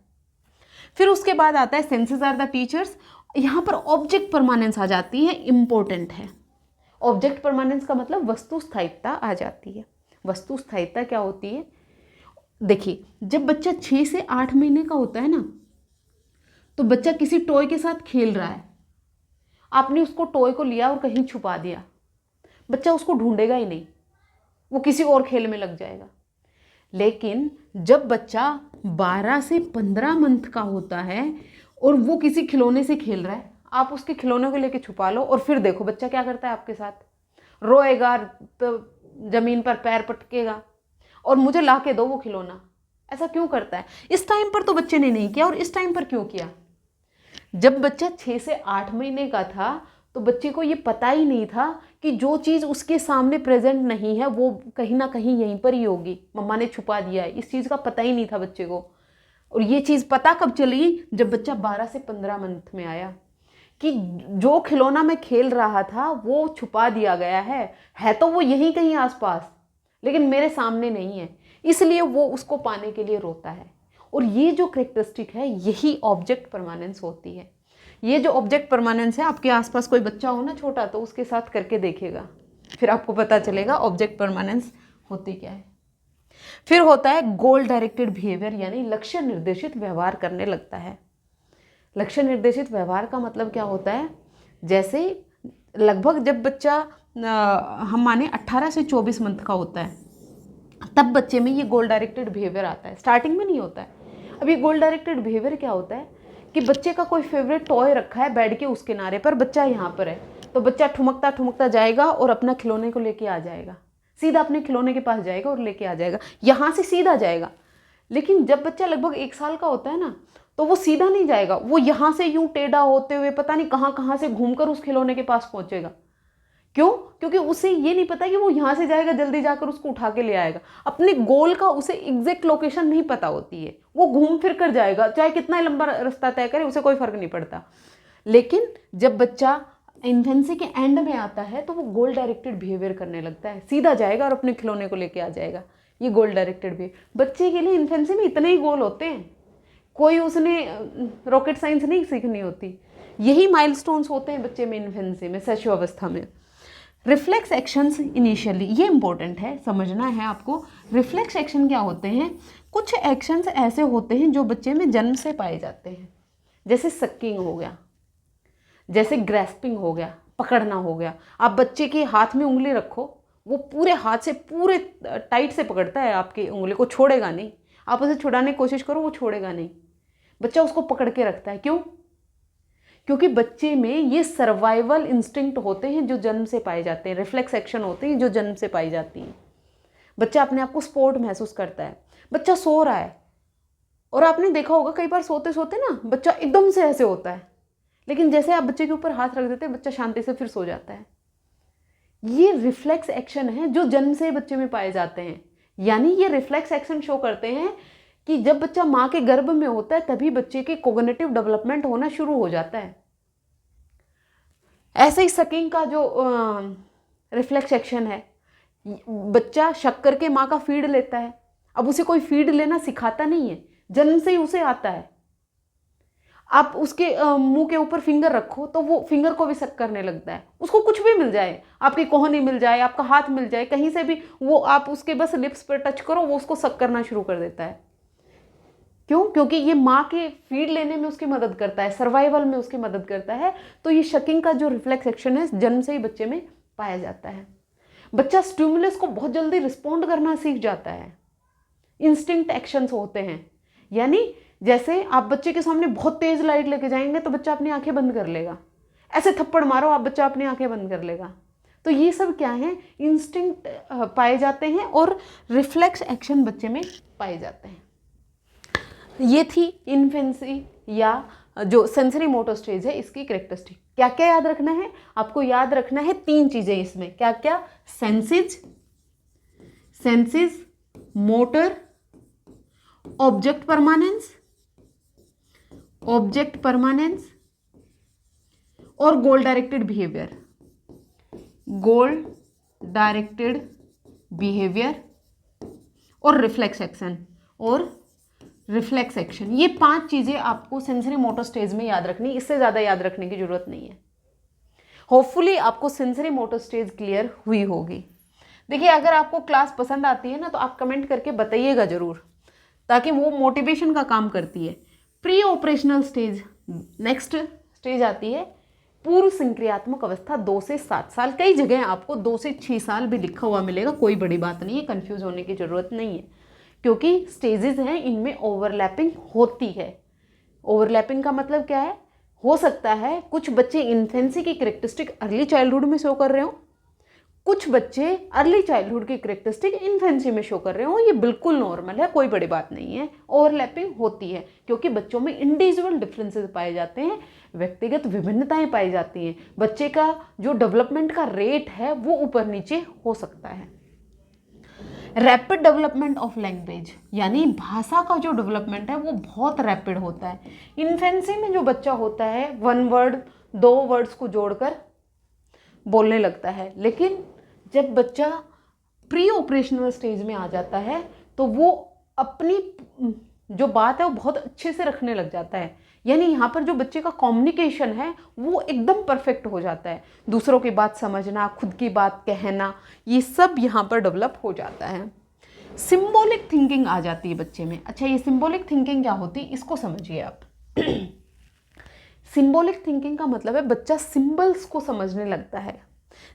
[SPEAKER 1] फिर उसके बाद आता है सेंसेस आर द टीचर्स। यहाँ पर ऑब्जेक्ट परमानेंस आ जाती है, इंपॉर्टेंट है। ऑब्जेक्ट परमानेंस का मतलब वस्तु स्थायित्व आ जाती है। वस्तु स्थायित्व क्या होती है? देखिए, जब बच्चा 6 से 8 महीने का होता है ना, तो बच्चा किसी टॉय के साथ खेल रहा है, आपने उसको टॉय को लिया और कहीं छुपा दिया, बच्चा उसको ढूंढेगा ही नहीं, वो किसी और खेल में लग जाएगा। लेकिन जब बच्चा 12 से 15 मंथ का होता है और वो किसी खिलौने से खेल रहा है, आप उसके खिलौने को लेके छुपा लो और फिर देखो बच्चा क्या करता है आपके साथ, रोएगा, जमीन पर पैर पटकेगा और मुझे ला के दो वो खिलौना। ऐसा क्यों करता है? इस टाइम पर तो बच्चे ने नहीं किया, और इस टाइम पर क्यों किया? जब बच्चा 6 से 8 महीने का था तो बच्चे को ये पता ही नहीं था कि जो चीज़ उसके सामने प्रेजेंट नहीं है वो कहीं ना कहीं यहीं पर ही होगी, मम्मा ने छुपा दिया है। इस चीज़ का पता ही नहीं था बच्चे को। और ये चीज़ पता कब चली? जब बच्चा 12 से 15 मंथ में आया कि जो खिलौना मैं खेल रहा था वो छुपा दिया गया है तो वो यहीं कहीं आसपास, लेकिन मेरे सामने नहीं है, इसलिए वो उसको पाने के लिए रोता है। और ये जो कैरेक्टरिस्टिक है यही ऑब्जेक्ट परमानेंस होती है। ये जो ऑब्जेक्ट परमानेंस है, आपके आसपास कोई बच्चा हो ना छोटा तो उसके साथ करके देखिएगा, फिर आपको पता चलेगा ऑब्जेक्ट परमानेंस होती क्या है। फिर होता है गोल डायरेक्टेड बिहेवियर, यानी लक्ष्य निर्देशित व्यवहार करने लगता है। लक्ष्य निर्देशित व्यवहार का मतलब क्या होता है? जैसे लगभग जब बच्चा हम माने 18 से 24 मंथ का होता है, तब बच्चे में ये गोल डायरेक्टेड बिहेवियर आता है, स्टार्टिंग में नहीं होता है। अब ये गोल डायरेक्टेड बिहेवियर क्या होता है कि बच्चे का कोई फेवरेट टॉय रखा है बेड के उस किनारे पर, बच्चा यहाँ पर है, तो बच्चा ठुमकता ठुमकता जाएगा और अपना खिलौने को लेके आ जाएगा, सीधा अपने खिलौने के पास जाएगा और लेके आ जाएगा, यहाँ से सीधा जाएगा। लेकिन जब बच्चा लगभग 1 साल का होता है ना, तो वो सीधा नहीं जाएगा, वो यहाँ से यूं टेढ़ा होते हुए पता नहीं कहाँ कहाँ से घूमकर उस खिलौने के पास पहुँचेगा। क्यों? क्योंकि उसे ये नहीं पता कि वो यहाँ से जाएगा, जल्दी जाकर उसको उठा के ले आएगा। अपने गोल का उसे एग्जैक्ट लोकेशन नहीं पता होती है, वो घूम फिर कर जाएगा, चाहे कितना लंबा रास्ता तय करे उसे कोई फर्क नहीं पड़ता। लेकिन जब बच्चा इन्फेंसी के एंड में आता है तो वो गोल डायरेक्टेड बिहेवियर करने लगता है, सीधा जाएगा और अपने खिलौने को लेके आ जाएगा। ये गोल डायरेक्टेड बिहेवियर बच्चे के लिए इन्फेंसी में इतने ही गोल होते हैं, कोई उसने रॉकेट साइंस नहीं सीखनी होती। यही माइलस्टोन्स होते हैं बच्चे में इन्फेंसी में, शैशवावस्था में। रिफ्लेक्स एक्शंस इनिशियली, ये इंपॉर्टेंट है, समझना है आपको। रिफ्लेक्स एक्शन क्या होते हैं? कुछ एक्शंस ऐसे होते हैं जो बच्चे में जन्म से पाए जाते हैं, जैसे सक्किंग हो गया, जैसे ग्रैस्पिंग हो गया, पकड़ना हो गया। आप बच्चे के हाथ में उंगली रखो, वो पूरे हाथ से पूरे टाइट से पकड़ता है आपकी उंगली को, छोड़ेगा नहीं। आप उसे छुड़ाने की कोशिश करो, वो छोड़ेगा नहीं, बच्चा उसको पकड़ के रखता है। क्यों? क्योंकि बच्चे में ये सर्वाइवल इंस्टिंक्ट होते हैं जो जन्म से पाए जाते हैं, रिफ्लेक्स एक्शन होते हैं जो जन्म से पाई जाती हैं। बच्चा अपने आप को स्पोर्ट महसूस करता है। बच्चा सो रहा है और आपने देखा होगा कई बार सोते सोते ना बच्चा एकदम से ऐसे होता है, लेकिन जैसे आप बच्चे के ऊपर हाथ रख देते हैं बच्चा शांति से फिर सो जाता है। ये रिफ्लेक्स एक्शन है जो जन्म से बच्चे में पाए जाते हैं। यानी ये रिफ्लेक्स एक्शन शो करते हैं कि जब बच्चा माँ के गर्भ में होता है तभी बच्चे के कोग्निटिव डेवलपमेंट होना शुरू हो जाता है। ऐसे ही सकिंग का जो रिफ्लेक्स एक्शन है, बच्चा शक करके माँ का फीड लेता है। अब उसे कोई फीड लेना सिखाता नहीं है, जन्म से ही उसे आता है। आप उसके मुंह के ऊपर फिंगर रखो तो वो फिंगर को भी सक करने लगता है। उसको कुछ भी मिल जाए, आपकी कोहनी मिल जाए, आपका हाथ मिल जाए, कहीं से भी वो आप उसके बस लिप्स पर टच करो, वो उसको सक करना शुरू कर देता है। क्यों? क्योंकि ये माँ के फीड लेने में उसकी मदद करता है, सर्वाइवल में उसकी मदद करता है। तो ये शकिंग का जो रिफ्लेक्स एक्शन है जन्म से ही बच्चे में पाया जाता है। बच्चा स्टिमुलस को बहुत जल्दी रिस्पॉन्ड करना सीख जाता है। इंस्टिंक्ट एक्शंस होते हैं, यानी जैसे आप बच्चे के सामने बहुत तेज लाइट लेके जाएंगे तो बच्चा अपनी आंखें बंद कर लेगा। ऐसे थप्पड़ मारो आप, बच्चा अपनी आंखें बंद कर लेगा। तो ये सब क्या है? इंस्टिंक्ट पाए जाते हैं और रिफ्लेक्स एक्शन बच्चे में पाए जाते हैं। ये थी इन्फेंसी या जो सेंसरी मोटर स्टेज है इसकी कैरेक्टरिस्टिक। क्या क्या याद रखना है आपको? याद रखना है 3 चीजें इसमें। क्या क्या? सेंसेस, मोटर, ऑब्जेक्ट परमानेंस और गोल डायरेक्टेड बिहेवियर और रिफ्लेक्स एक्शन। ये 5 चीजें आपको सेंसरी मोटर स्टेज में याद रखनी, इससे ज्यादा याद रखने की जरूरत नहीं है। होपफुली आपको सेंसरी मोटर स्टेज क्लियर हुई होगी। देखिए, अगर आपको क्लास पसंद आती है ना तो आप कमेंट करके बताइएगा जरूर, ताकि वो मोटिवेशन का काम करती है। Pre operational stage, next stage आती है पूर्व संक्रियात्मक अवस्था 2 से 7 साल। कई जगह आपको 2 से 6 साल भी लिखा हुआ मिलेगा, कोई बड़ी बात नहीं है, कंफ्यूज होने की जरूरत नहीं है, क्योंकि स्टेजेस हैं इनमें ओवरलैपिंग होती है। ओवरलैपिंग का मतलब क्या है? हो सकता है कुछ बच्चे इन्फेंसी की कैरेक्टरिस्टिक अर्ली चाइल्डहुड में शो कर रहे हो, कुछ बच्चे अर्ली चाइल्डहुड की कैरेक्टरिस्टिक इन्फेंसी में शो कर रहे हो। ये बिल्कुल नॉर्मल है, कोई बड़ी बात नहीं है। ओवरलैपिंग होती है क्योंकि बच्चों में इंडिविजुअल डिफरेंसेस पाए जाते हैं, व्यक्तिगत विभिन्नताएं पाई जाती हैं। बच्चे का जो डेवलपमेंट का रेट है वो ऊपर नीचे हो सकता है। रैपिड डेवलपमेंट ऑफ लैंग्वेज, यानी भाषा का जो डेवलपमेंट है वो बहुत रैपिड होता है। इन्फेंसी में जो बच्चा होता है 1 वर्ड 2 वर्ड्स को जोड़कर बोलने लगता है, लेकिन जब बच्चा प्री ऑपरेशनल स्टेज में आ जाता है तो वो अपनी जो बात है वो बहुत अच्छे से रखने लग जाता है। यानी यहाँ पर जो बच्चे का कम्युनिकेशन है वो एकदम परफेक्ट हो जाता है। दूसरों की बात समझना, खुद की बात कहना, ये सब यहाँ पर डेवलप हो जाता है। सिंबॉलिक थिंकिंग आ जाती है बच्चे में। अच्छा, ये सिंबॉलिक थिंकिंग क्या होती है इसको समझिए आप। सिंबॉलिक थिंकिंग का मतलब है बच्चा सिंबल्स को समझने लगता है।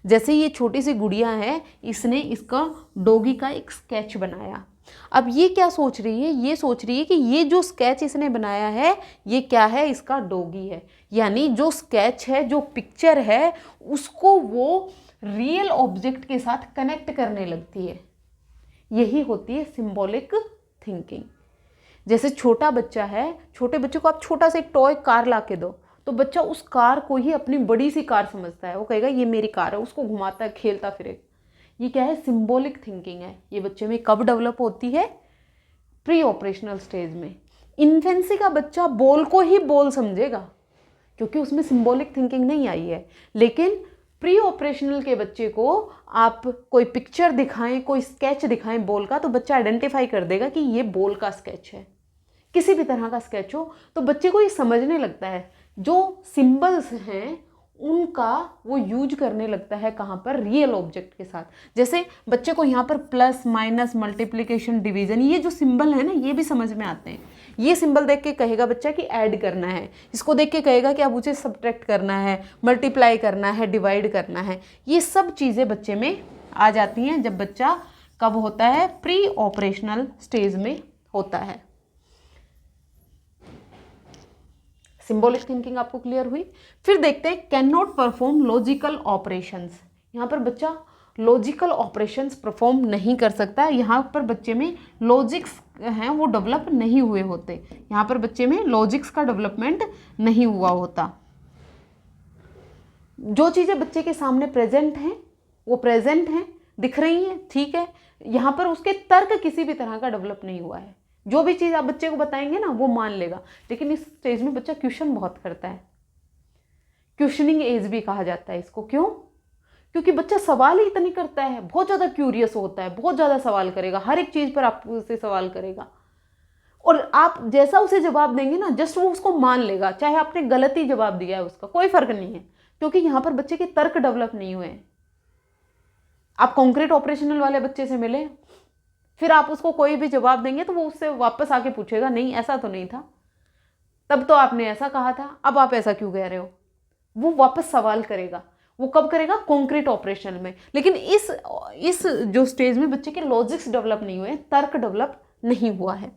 [SPEAKER 1] जैसे ये छोटी सी गुड़िया है, इसने इसका डॉगी का एक स्केच बनाया। अब ये क्या सोच रही है? ये सोच रही है कि ये जो स्केच इसने बनाया है ये क्या है? इसका डॉगी है। यानी जो स्केच है, जो पिक्चर है, उसको वो रियल ऑब्जेक्ट के साथ कनेक्ट करने लगती है। यही होती है सिंबॉलिक थिंकिंग। जैसे छोटा बच्चा है, छोटे बच्चे को आप छोटा सा एक टॉय कार ला के दो तो बच्चा उस कार को ही अपनी बड़ी सी कार समझता है। वो कहेगा ये मेरी कार है, उसको घुमाता है, खेलता फिरे। ये क्या है? सिंबॉलिक थिंकिंग है। ये बच्चे में कब डेवलप होती है? प्री ऑपरेशनल स्टेज में। इन्फेंसी का बच्चा बोल को ही बोल समझेगा क्योंकि उसमें सिंबॉलिक थिंकिंग नहीं आई है। लेकिन प्री ऑपरेशनल के बच्चे को आप कोई पिक्चर दिखाएं, कोई स्केच दिखाएं बोल का, तो बच्चा आइडेंटिफाई कर देगा कि ये बोल का स्केच है। किसी भी तरह का स्केच हो तो बच्चे को ये समझने लगता है। जो सिंबल्स हैं उनका वो यूज करने लगता है कहाँ पर? रियल ऑब्जेक्ट के साथ। जैसे बच्चे को यहाँ पर प्लस माइनस मल्टीप्लिकेशन डिवीजन, ये जो सिंबल है ना, ये भी समझ में आते हैं। ये सिंबल देख के कहेगा बच्चा कि ऐड करना है, इसको देख के कहेगा कि अब उसे सब्ट्रैक्ट करना है, मल्टीप्लाई करना है, डिवाइड करना है। ये सब चीज़ें बच्चे में आ जाती हैं जब बच्चा कब होता है, प्री ऑपरेशनल स्टेज में होता है। सिंबॉलिक थिंकिंग आपको क्लियर हुई। फिर देखते हैं can not perform logical operations. यहाँ पर बच्चा लॉजिकल ऑपरेशंस परफॉर्म नहीं कर सकता। यहाँ पर बच्चे में लॉजिक्स हैं वो डेवलप नहीं हुए होते, यहाँ पर बच्चे में लॉजिक्स का डेवलपमेंट नहीं हुआ होता। जो चीज़ें बच्चे के सामने प्रेजेंट हैं वो प्रेजेंट हैं, दिख रही हैं, ठीक है, यहाँ पर उसके तर्क किसी भी तरह का डेवलप नहीं हुआ है। जो भी चीज़ आप बच्चे को बताएंगे ना वो मान लेगा, लेकिन इस स्टेज में बच्चा क्वेश्चन बहुत करता है। क्वेश्चनिंग एज भी कहा जाता है इसको। क्यों? क्योंकि बच्चा सवाल ही इतनी करता है, बहुत ज़्यादा क्यूरियस होता है, बहुत ज़्यादा सवाल करेगा, हर एक चीज़ पर आप उससे सवाल करेगा और आप जैसा उसे जवाब देंगे ना जस्ट वो उसको मान लेगा, चाहे आपने गलत ही जवाब दिया है उसका कोई फर्क नहीं है, क्योंकि यहाँ पर बच्चे के तर्क डेवलप नहीं हुए हैं। आप कॉन्क्रीट ऑपरेशनल वाले बच्चे से मिले, फिर आप उसको कोई भी जवाब देंगे तो वो उससे वापस आके पूछेगा नहीं ऐसा तो नहीं था, तब तो आपने ऐसा कहा था, अब आप ऐसा क्यों कह रहे हो। वो वापस सवाल करेगा। वो कब करेगा? कॉन्क्रीट ऑपरेशन में। लेकिन इस जो स्टेज में बच्चे के लॉजिक्स डेवलप नहीं हुए, तर्क डेवलप नहीं हुआ है।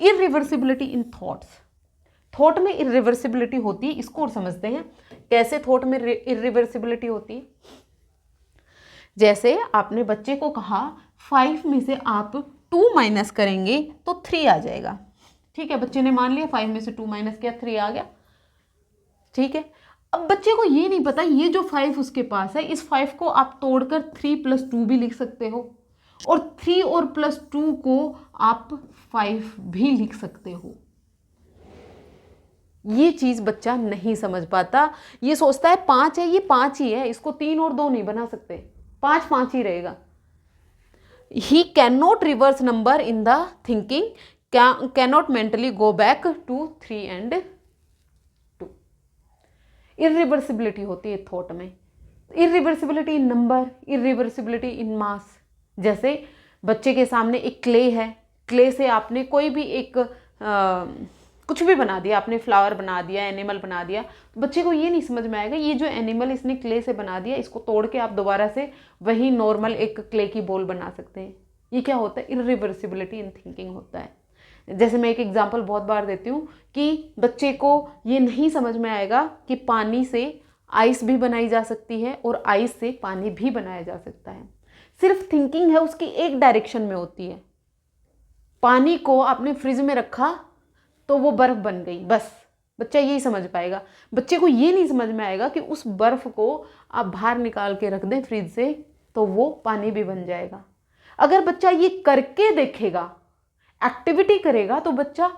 [SPEAKER 1] इरिवर्सिबिलिटी इन थॉट्स। थॉट में इरिवर्सिबिलिटी होती है, इसको और समझते हैं कैसे थॉट में इरिवर्सिबिलिटी होती है। जैसे आपने बच्चे को कहा 5 में से आप 2 माइनस करेंगे तो 3 आ जाएगा, ठीक है, बच्चे ने मान लिया 5 में से 2 माइनस किया 3 आ गया, ठीक है। अब बच्चे को ये नहीं पता ये जो 5 उसके पास है, इस 5 को आप तोड़कर 3 + 2 भी लिख सकते हो और 3 और +2 को आप 5 भी लिख सकते हो। ये चीज बच्चा नहीं समझ पाता, ये सोचता है 5 है, ये 5 ही है, इसको 3 और 2 नहीं बना सकते, 5 5 ही रहेगा। He can not reverse number in the thinking, cannot mentally go back to 3 and 2। Irreversibility होती है थॉट में। Irreversibility in number, irreversibility in mass. जैसे बच्चे के सामने एक क्ले है, क्ले से आपने कोई भी एक कुछ भी बना दिया, आपने फ्लावर बना दिया, एनिमल बना दिया, तो बच्चे को ये नहीं समझ में आएगा ये जो एनिमल इसने क्ले से बना दिया, इसको तोड़ के आप दोबारा से वही नॉर्मल एक क्ले की बॉल बना सकते हैं। ये क्या होता है? इरिवर्सिबिलिटी इन थिंकिंग होता है। जैसे मैं एक एग्जांपल बहुत बार देती हूँ कि बच्चे को ये नहीं समझ में आएगा कि पानी से आइस भी बनाई जा सकती है और आइस से पानी भी बनाया जा सकता है। सिर्फ थिंकिंग है उसकी एक डायरेक्शन में होती है। पानी को आपने फ्रिज में रखा तो वो बर्फ बन गई, बस बच्चा यही समझ पाएगा। बच्चे को ये नहीं समझ में आएगा कि उस बर्फ को आप बाहर निकाल के रख दें फ्रिज से तो वो पानी भी बन जाएगा। अगर बच्चा ये करके देखेगा, एक्टिविटी करेगा, तो बच्चा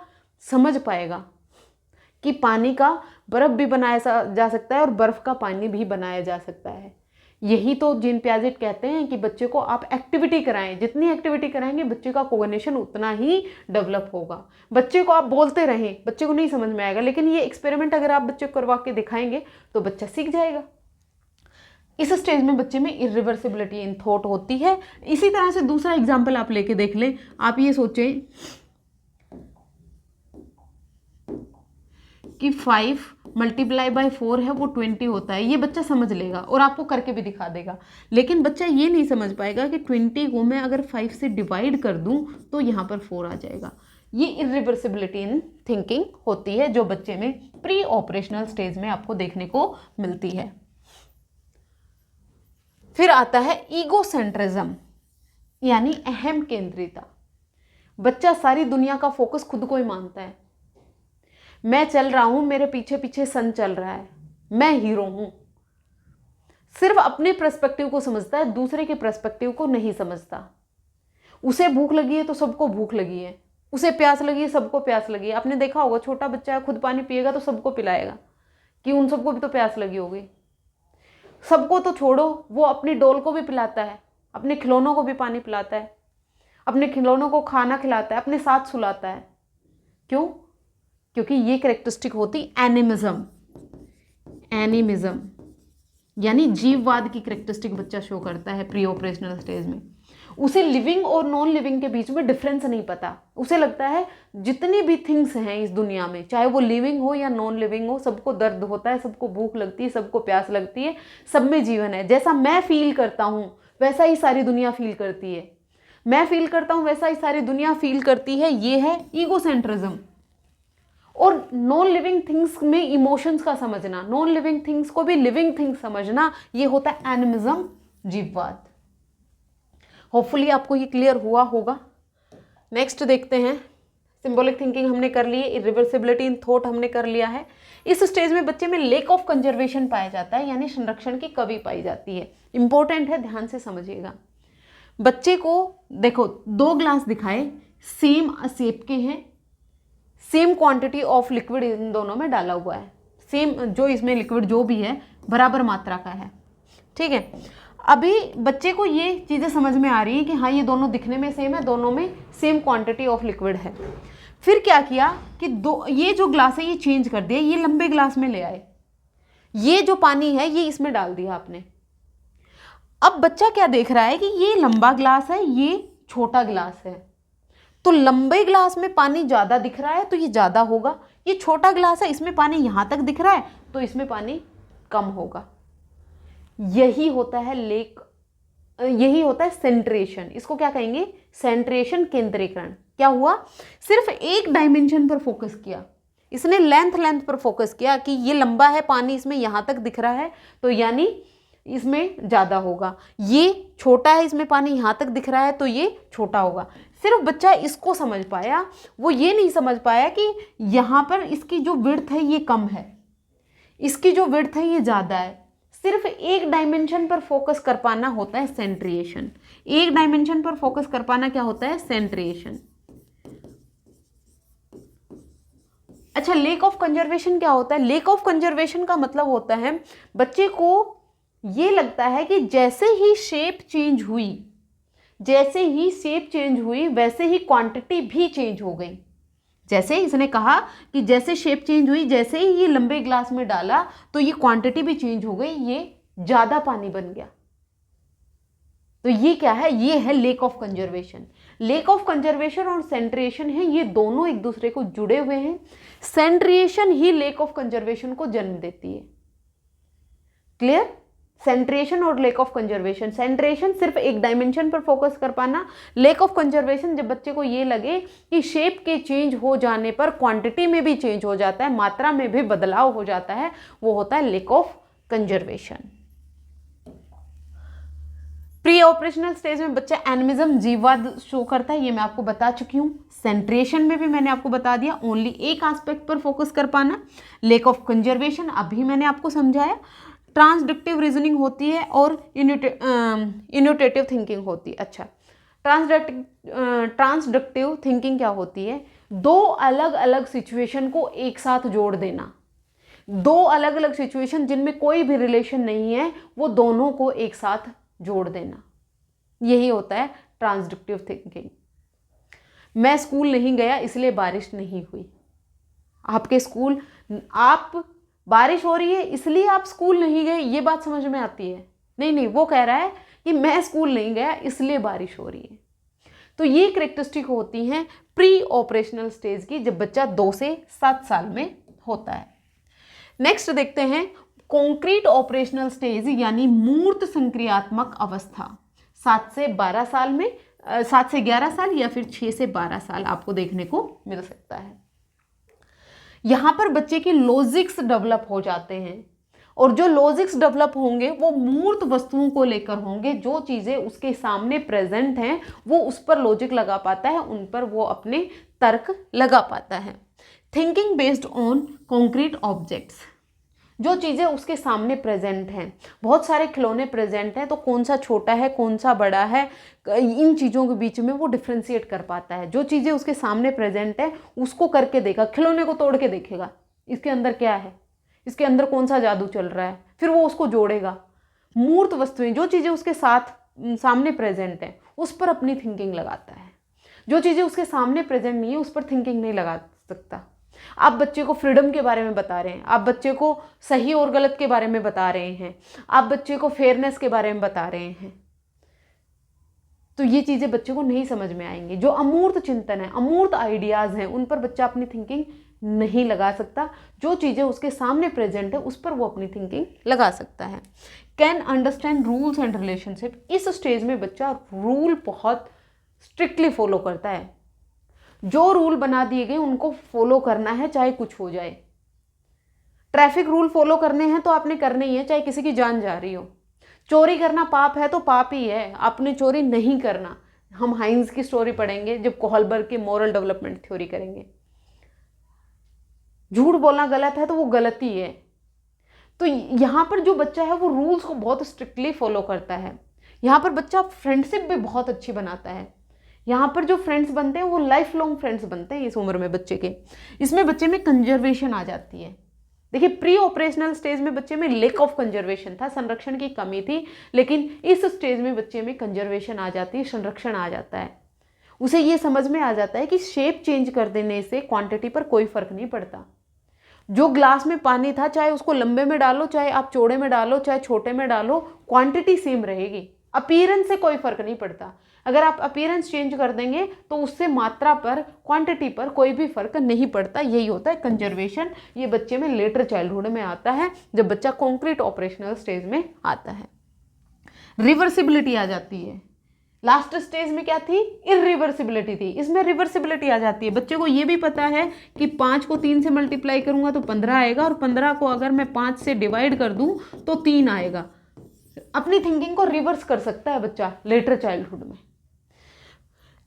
[SPEAKER 1] समझ पाएगा कि पानी का बर्फ भी बनाया जा सकता है और बर्फ का पानी भी बनाया जा सकता है। यही तो जीन पियाजेट कहते हैं कि बच्चे को आप एक्टिविटी कराएं, जितनी एक्टिविटी कराएंगे बच्चे का कोऑर्डिनेशन उतना ही डेवलप होगा। बच्चे को आप बोलते रहें, बच्चे को नहीं समझ में आएगा, लेकिन ये एक्सपेरिमेंट अगर आप बच्चे को करवा के दिखाएंगे तो बच्चा सीख जाएगा। इस स्टेज में बच्चे में इरिवर्सिबिलिटी इन थॉट होती है। इसी तरह से दूसरा एग्जाम्पल आप लेके देख लें। आप ये सोचें कि 5 × 4 है वो 20 होता है, ये बच्चा समझ लेगा और आपको करके भी दिखा देगा। लेकिन बच्चा ये नहीं समझ पाएगा कि 20 को मैं अगर 5 से डिवाइड कर दूं तो यहाँ पर 4 आ जाएगा। ये इरिवर्सिबिलिटी इन थिंकिंग होती है जो बच्चे में प्री ऑपरेशनल स्टेज में आपको देखने को मिलती है। फिर आता है ईगोसेंट्रिज्म, यानी अहम केंद्रिता। बच्चा सारी दुनिया का फोकस खुद को ही मानता है। मैं चल रहा हूं, मेरे पीछे पीछे सन चल रहा है, मैं हीरो हूं। सिर्फ अपने पर्सपेक्टिव को समझता है, दूसरे के पर्सपेक्टिव को नहीं समझता। उसे भूख लगी है तो सबको भूख लगी है, उसे प्यास लगी है सबको प्यास लगी है। आपने देखा होगा छोटा बच्चा है, खुद पानी पिएगा तो सबको पिलाएगा कि उन सबको भी तो प्यास लगी होगी। सबको तो छोड़ो, वो अपनी डॉल को भी पिलाता है, अपने खिलौनों को भी पानी पिलाता है, अपने खिलौनों को खाना खिलाता है, अपने साथ सुलाता है। क्यों? क्योंकि ये कैरेक्टरिस्टिक होती एनिमिज्म। एनिमिज्म यानी जीववाद की कैरेक्टरिस्टिक बच्चा शो करता है प्री ऑपरेशनल स्टेज में। उसे लिविंग और नॉन लिविंग के बीच में डिफरेंस नहीं पता। उसे लगता है जितनी भी थिंग्स हैं इस दुनिया में, चाहे वो लिविंग हो या नॉन लिविंग हो, सबको दर्द होता है, सबको भूख लगती है, सबको प्यास लगती है, सब में जीवन है। जैसा मैं फील करता हूँ वैसा ही सारी दुनिया फील करती है। मैं फील करता हूँ वैसा ही सारी दुनिया फील करती है। ये है ईगोसेंट्रिज्म। और नॉन लिविंग थिंग्स में इमोशंस का समझना, नॉन लिविंग थिंग्स को भी लिविंग थिंग्स समझना, ये होता है एनिमिज्म, जीववाद। होपफुली आपको ये क्लियर हुआ होगा। नेक्स्ट देखते हैं, सिंबॉलिक थिंकिंग हमने कर ली है, इरिवर्सिबिलिटी इन थॉट हमने कर लिया है। इस स्टेज में बच्चे में लेक ऑफ कंजर्वेशन पाया जाता है, यानी संरक्षण की कमी पाई जाती है। इंपॉर्टेंट है, ध्यान से समझिएगा। बच्चे को देखो 2 ग्लास दिखाए, सेम शेप के हैं, same quantity of liquid in दोनों में डाला हुआ है, सेम जो इसमें लिक्विड जो भी है बराबर मात्रा का है, ठीक है। अभी बच्चे को ये चीज़ें समझ में आ रही है कि हाँ ये दोनों दिखने में सेम है, दोनों में सेम क्वांटिटी ऑफ लिक्विड है। फिर क्या किया कि ये जो ग्लास है ये चेंज कर दिया, ये लंबे ग्लास में ले आए, ये जो पानी है ये इसमें डाल दिया आपने। अब बच्चा क्या देख रहा है कि ये लंबा ग्लास है, ये छोटा ग्लास है, तो लंबे ग्लास में पानी ज़्यादा दिख रहा है तो ये ज़्यादा होगा, ये छोटा ग्लास है इसमें पानी यहाँ तक दिख रहा है तो इसमें पानी कम होगा। यही होता है यही होता है सेंट्रेशन। इसको क्या कहेंगे? सेंट्रेशन, केंद्रीकरण। क्या हुआ? सिर्फ एक डायमेंशन पर फोकस किया इसने, लेंथ पर फोकस किया कि ये लंबा है, पानी इसमें यहाँ तक दिख रहा है तो यानी इसमें ज़्यादा होगा, ये छोटा है इसमें पानी यहाँ तक दिख रहा है तो ये छोटा होगा। सिर्फ बच्चा इसको समझ पाया, वो ये नहीं समझ पाया कि यहाँ पर इसकी जो विड्थ है ये कम है, इसकी जो विड्थ है ये ज़्यादा है। सिर्फ एक डायमेंशन पर फोकस कर पाना होता है सेंट्रिएशन। एक डायमेंशन पर फोकस कर पाना क्या होता है? सेंट्रिएशन। अच्छा, लेक ऑफ कंजर्वेशन क्या होता है? लेक ऑफ कंजर्वेशन का मतलब होता है बच्चे को ये लगता है कि जैसे ही शेप चेंज हुई, वैसे ही क्वांटिटी भी चेंज हो गई। जैसे इसने कहा कि जैसे शेप चेंज हुई, जैसे ही ये लंबे ग्लास में डाला तो ये क्वांटिटी भी चेंज हो गई, ये ज़्यादा पानी बन गया। तो ये क्या है? ये है lake of conservation. Lake of conservation और सेंट्रिएशन है, ये दोनों एक दूसरे को जुड़े हुए हैं। सेंट्रिएशन ही लेक ऑफ कंजर्वेशन को जन्म देती है। क्लियर? सेंट्रेशन और लेक ऑफ कंजर्वेशन। सेंट्रेशन सिर्फ एक डायमेंशन पर फोकस कर पाना, लेक ऑफ कंजर्वेशन जब बच्चे को ये लगे कि शेप के चेंज हो जाने पर क्वांटिटी में भी चेंज हो जाता है, मात्रा में भी बदलाव हो जाता है, वो होता है lake of conservation. Pre operational stage में बच्चा एनिमिज्म, जीववाद शो करता है, ये मैं आपको बता चुकी हूँ। सेंट्रेशन में भी मैंने आपको बता दिया, ओनली एक एस्पेक्ट पर फोकस कर पाना। लेक ऑफ कंजर्वेशन अभी मैंने आपको समझाया। ट्रांसडक्टिव रीजनिंग होती है और इनोटेटिव थिंकिंग होती है। अच्छा, ट्रांसडक्टिव थिंकिंग क्या होती है? 2 अलग अलग सिचुएशन को एक साथ जोड़ देना। 2 अलग अलग सिचुएशन जिनमें कोई भी रिलेशन नहीं है, वो दोनों को एक साथ जोड़ देना, यही होता है ट्रांसडक्टिव थिंकिंग। मैं स्कूल नहीं गया इसलिए बारिश नहीं हुई। आपके स्कूल, आप बारिश हो रही है इसलिए आप स्कूल नहीं गए, ये बात समझ में आती है? नहीं, वो कह रहा है कि मैं स्कूल नहीं गया इसलिए बारिश हो रही है। तो ये कैरेक्टरिस्टिक होती हैं प्री ऑपरेशनल स्टेज की, जब बच्चा 2 से 7 साल में होता है। नेक्स्ट देखते हैं कॉन्क्रीट ऑपरेशनल स्टेज, यानी मूर्त संक्रियात्मक अवस्था। 7 से 11 साल या फिर 6 से 12 साल आपको देखने को मिल सकता है। यहाँ पर बच्चे की लॉजिक्स डेवलप हो जाते हैं, और जो लॉजिक्स डेवलप होंगे वो मूर्त वस्तुओं को लेकर होंगे। जो चीज़ें उसके सामने प्रेजेंट हैं वो उस पर लॉजिक लगा पाता है, उन पर वो अपने तर्क लगा पाता है। Thinking based on concrete objects, जो चीज़ें उसके सामने प्रेजेंट हैं, बहुत सारे खिलौने प्रेजेंट हैं, तो कौन सा छोटा है कौन सा बड़ा है, इन चीज़ों के बीच में वो डिफ्रेंशिएट कर पाता है। जो चीज़ें उसके सामने प्रेजेंट है उसको करके देखा, खिलौने को तोड़ के देखेगा, इसके अंदर क्या है, इसके अंदर कौन सा जादू चल रहा है, फिर वो उसको जोड़ेगा। मूर्त वस्तुएं, जो चीज़ें उसके सामने प्रेजेंट हैं उस पर अपनी थिंकिंग लगाता है। जो चीज़ें उसके सामने प्रेजेंट नहीं है उस पर थिंकिंग नहीं लगा सकता। आप बच्चे को फ्रीडम के बारे में बता रहे हैं, आप बच्चे को सही और गलत के बारे में बता रहे हैं, आप बच्चे को फेयरनेस के बारे में बता रहे हैं, तो ये चीज़ें बच्चे को नहीं समझ में आएंगी। जो अमूर्त चिंतन है, अमूर्त आइडियाज़ हैं, उन पर बच्चा अपनी थिंकिंग नहीं लगा सकता। जो चीज़ें उसके सामने प्रेजेंट है उस पर वो अपनी थिंकिंग लगा सकता है। Can understand rules and relationship, इस स्टेज में बच्चा रूल बहुत स्ट्रिक्टली फॉलो करता है। जो रूल बना दिए गए उनको फॉलो करना है, चाहे कुछ हो जाए। ट्रैफिक रूल फॉलो करने हैं तो आपने करने ही है, चाहे किसी की जान जा रही हो। चोरी करना पाप है तो पाप ही है, आपने चोरी नहीं करना। हम हाइंस की स्टोरी पढ़ेंगे जब कोहलबर्ग की मॉरल डेवलपमेंट थ्योरी करेंगे। झूठ बोलना गलत है तो वो गलती है। तो यहाँ पर जो बच्चा है वो रूल्स को बहुत स्ट्रिक्टली फॉलो करता है। यहाँ पर बच्चा फ्रेंडशिप भी बहुत अच्छी बनाता है। यहाँ पर जो फ्रेंड्स बनते हैं वो लाइफ लॉन्ग फ्रेंड्स बनते हैं इस उम्र में बच्चे के। इसमें बच्चे में कंजर्वेशन आ जाती है। देखिए, प्री ऑपरेशनल स्टेज में बच्चे में लेक ऑफ कंजर्वेशन था, संरक्षण की कमी थी, लेकिन इस स्टेज में बच्चे में कंजर्वेशन आ जाती है, संरक्षण आ जाता है। उसे ये समझ में आ जाता है कि शेप चेंज कर देने से क्वांटिटी पर कोई फर्क नहीं पड़ता। जो ग्लास में पानी था, चाहे उसको लंबे में डालो, चाहे आप चौड़े में डालो, चाहे छोटे में डालो, क्वांटिटी सेम रहेगी। अपीयरेंस से कोई फर्क नहीं पड़ता। अगर आप अपीयरेंस चेंज कर देंगे तो उससे मात्रा पर, क्वांटिटी पर कोई भी फर्क नहीं पड़ता। यही होता है कंजर्वेशन। ये बच्चे में लेटर चाइल्डहुड में आता है, जब बच्चा कॉन्क्रीट ऑपरेशनल स्टेज में आता है। रिवर्सिबिलिटी आ जाती है। लास्ट स्टेज में क्या थी? इरिवर्सिबिलिटी थी। इसमें रिवर्सिबिलिटी आ जाती है। बच्चे को ये भी पता है कि 5 को 3 से मल्टीप्लाई करूंगा तो 15 आएगा, और 15 को अगर मैं 5 से डिवाइड कर दूं तो 3 आएगा। अपनी थिंकिंग को रिवर्स कर सकता है बच्चा लेटर चाइल्डहुड में।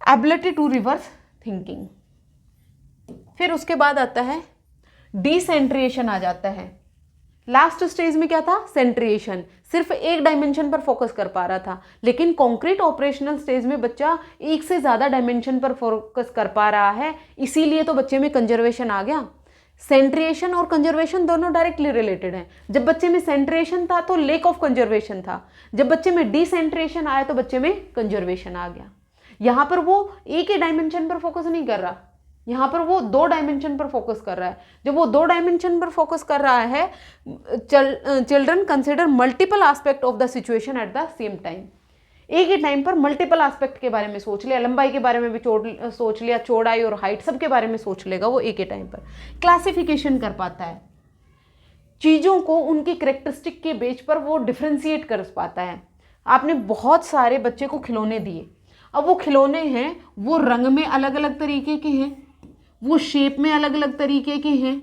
[SPEAKER 1] Ability to reverse thinking. फिर उसके बाद आता है डिसेंट्रिएशन आ जाता है। लास्ट स्टेज में क्या था? सेंट्रिएशन। सिर्फ एक डायमेंशन पर फोकस कर पा रहा था, लेकिन कॉन्क्रीट ऑपरेशनल स्टेज में बच्चा एक से ज्यादा डायमेंशन पर फोकस कर पा रहा है, इसीलिए तो बच्चे में कंजर्वेशन आ गया। सेंट्रिएशन और कंजर्वेशन दोनों डायरेक्टली रिलेटेड हैं। जब बच्चे में सेंट्रिएशन था तो लेक ऑफ कंजर्वेशन था, जब बच्चे में डिसेंट्रिएशन आया तो बच्चे में कंजर्वेशन आ गया। यहां पर वो एक ही डायमेंशन पर फोकस नहीं कर रहा, यहाँ पर वो 2 डायमेंशन पर फोकस कर रहा है। जब वो 2 डायमेंशन पर फोकस कर रहा है, children consider multiple aspect of the situation at the same time. एक ही टाइम पर मल्टीपल एस्पेक्ट के बारे में सोच लिया, लंबाई के बारे में भी सोच लिया, चौड़ाई और हाइट सब के बारे में सोच लेगा वो एक ही टाइम पर। क्लासिफिकेशन कर पाता है, चीज़ों को उनकी करेक्टरिस्टिक के बेस पर वो डिफ्रेंशिएट कर पाता है। आपने बहुत सारे बच्चे को खिलौने दिए, अब वो खिलौने हैं, वो रंग में अलग अलग तरीके के हैं, वो शेप में अलग अलग तरीके के हैं,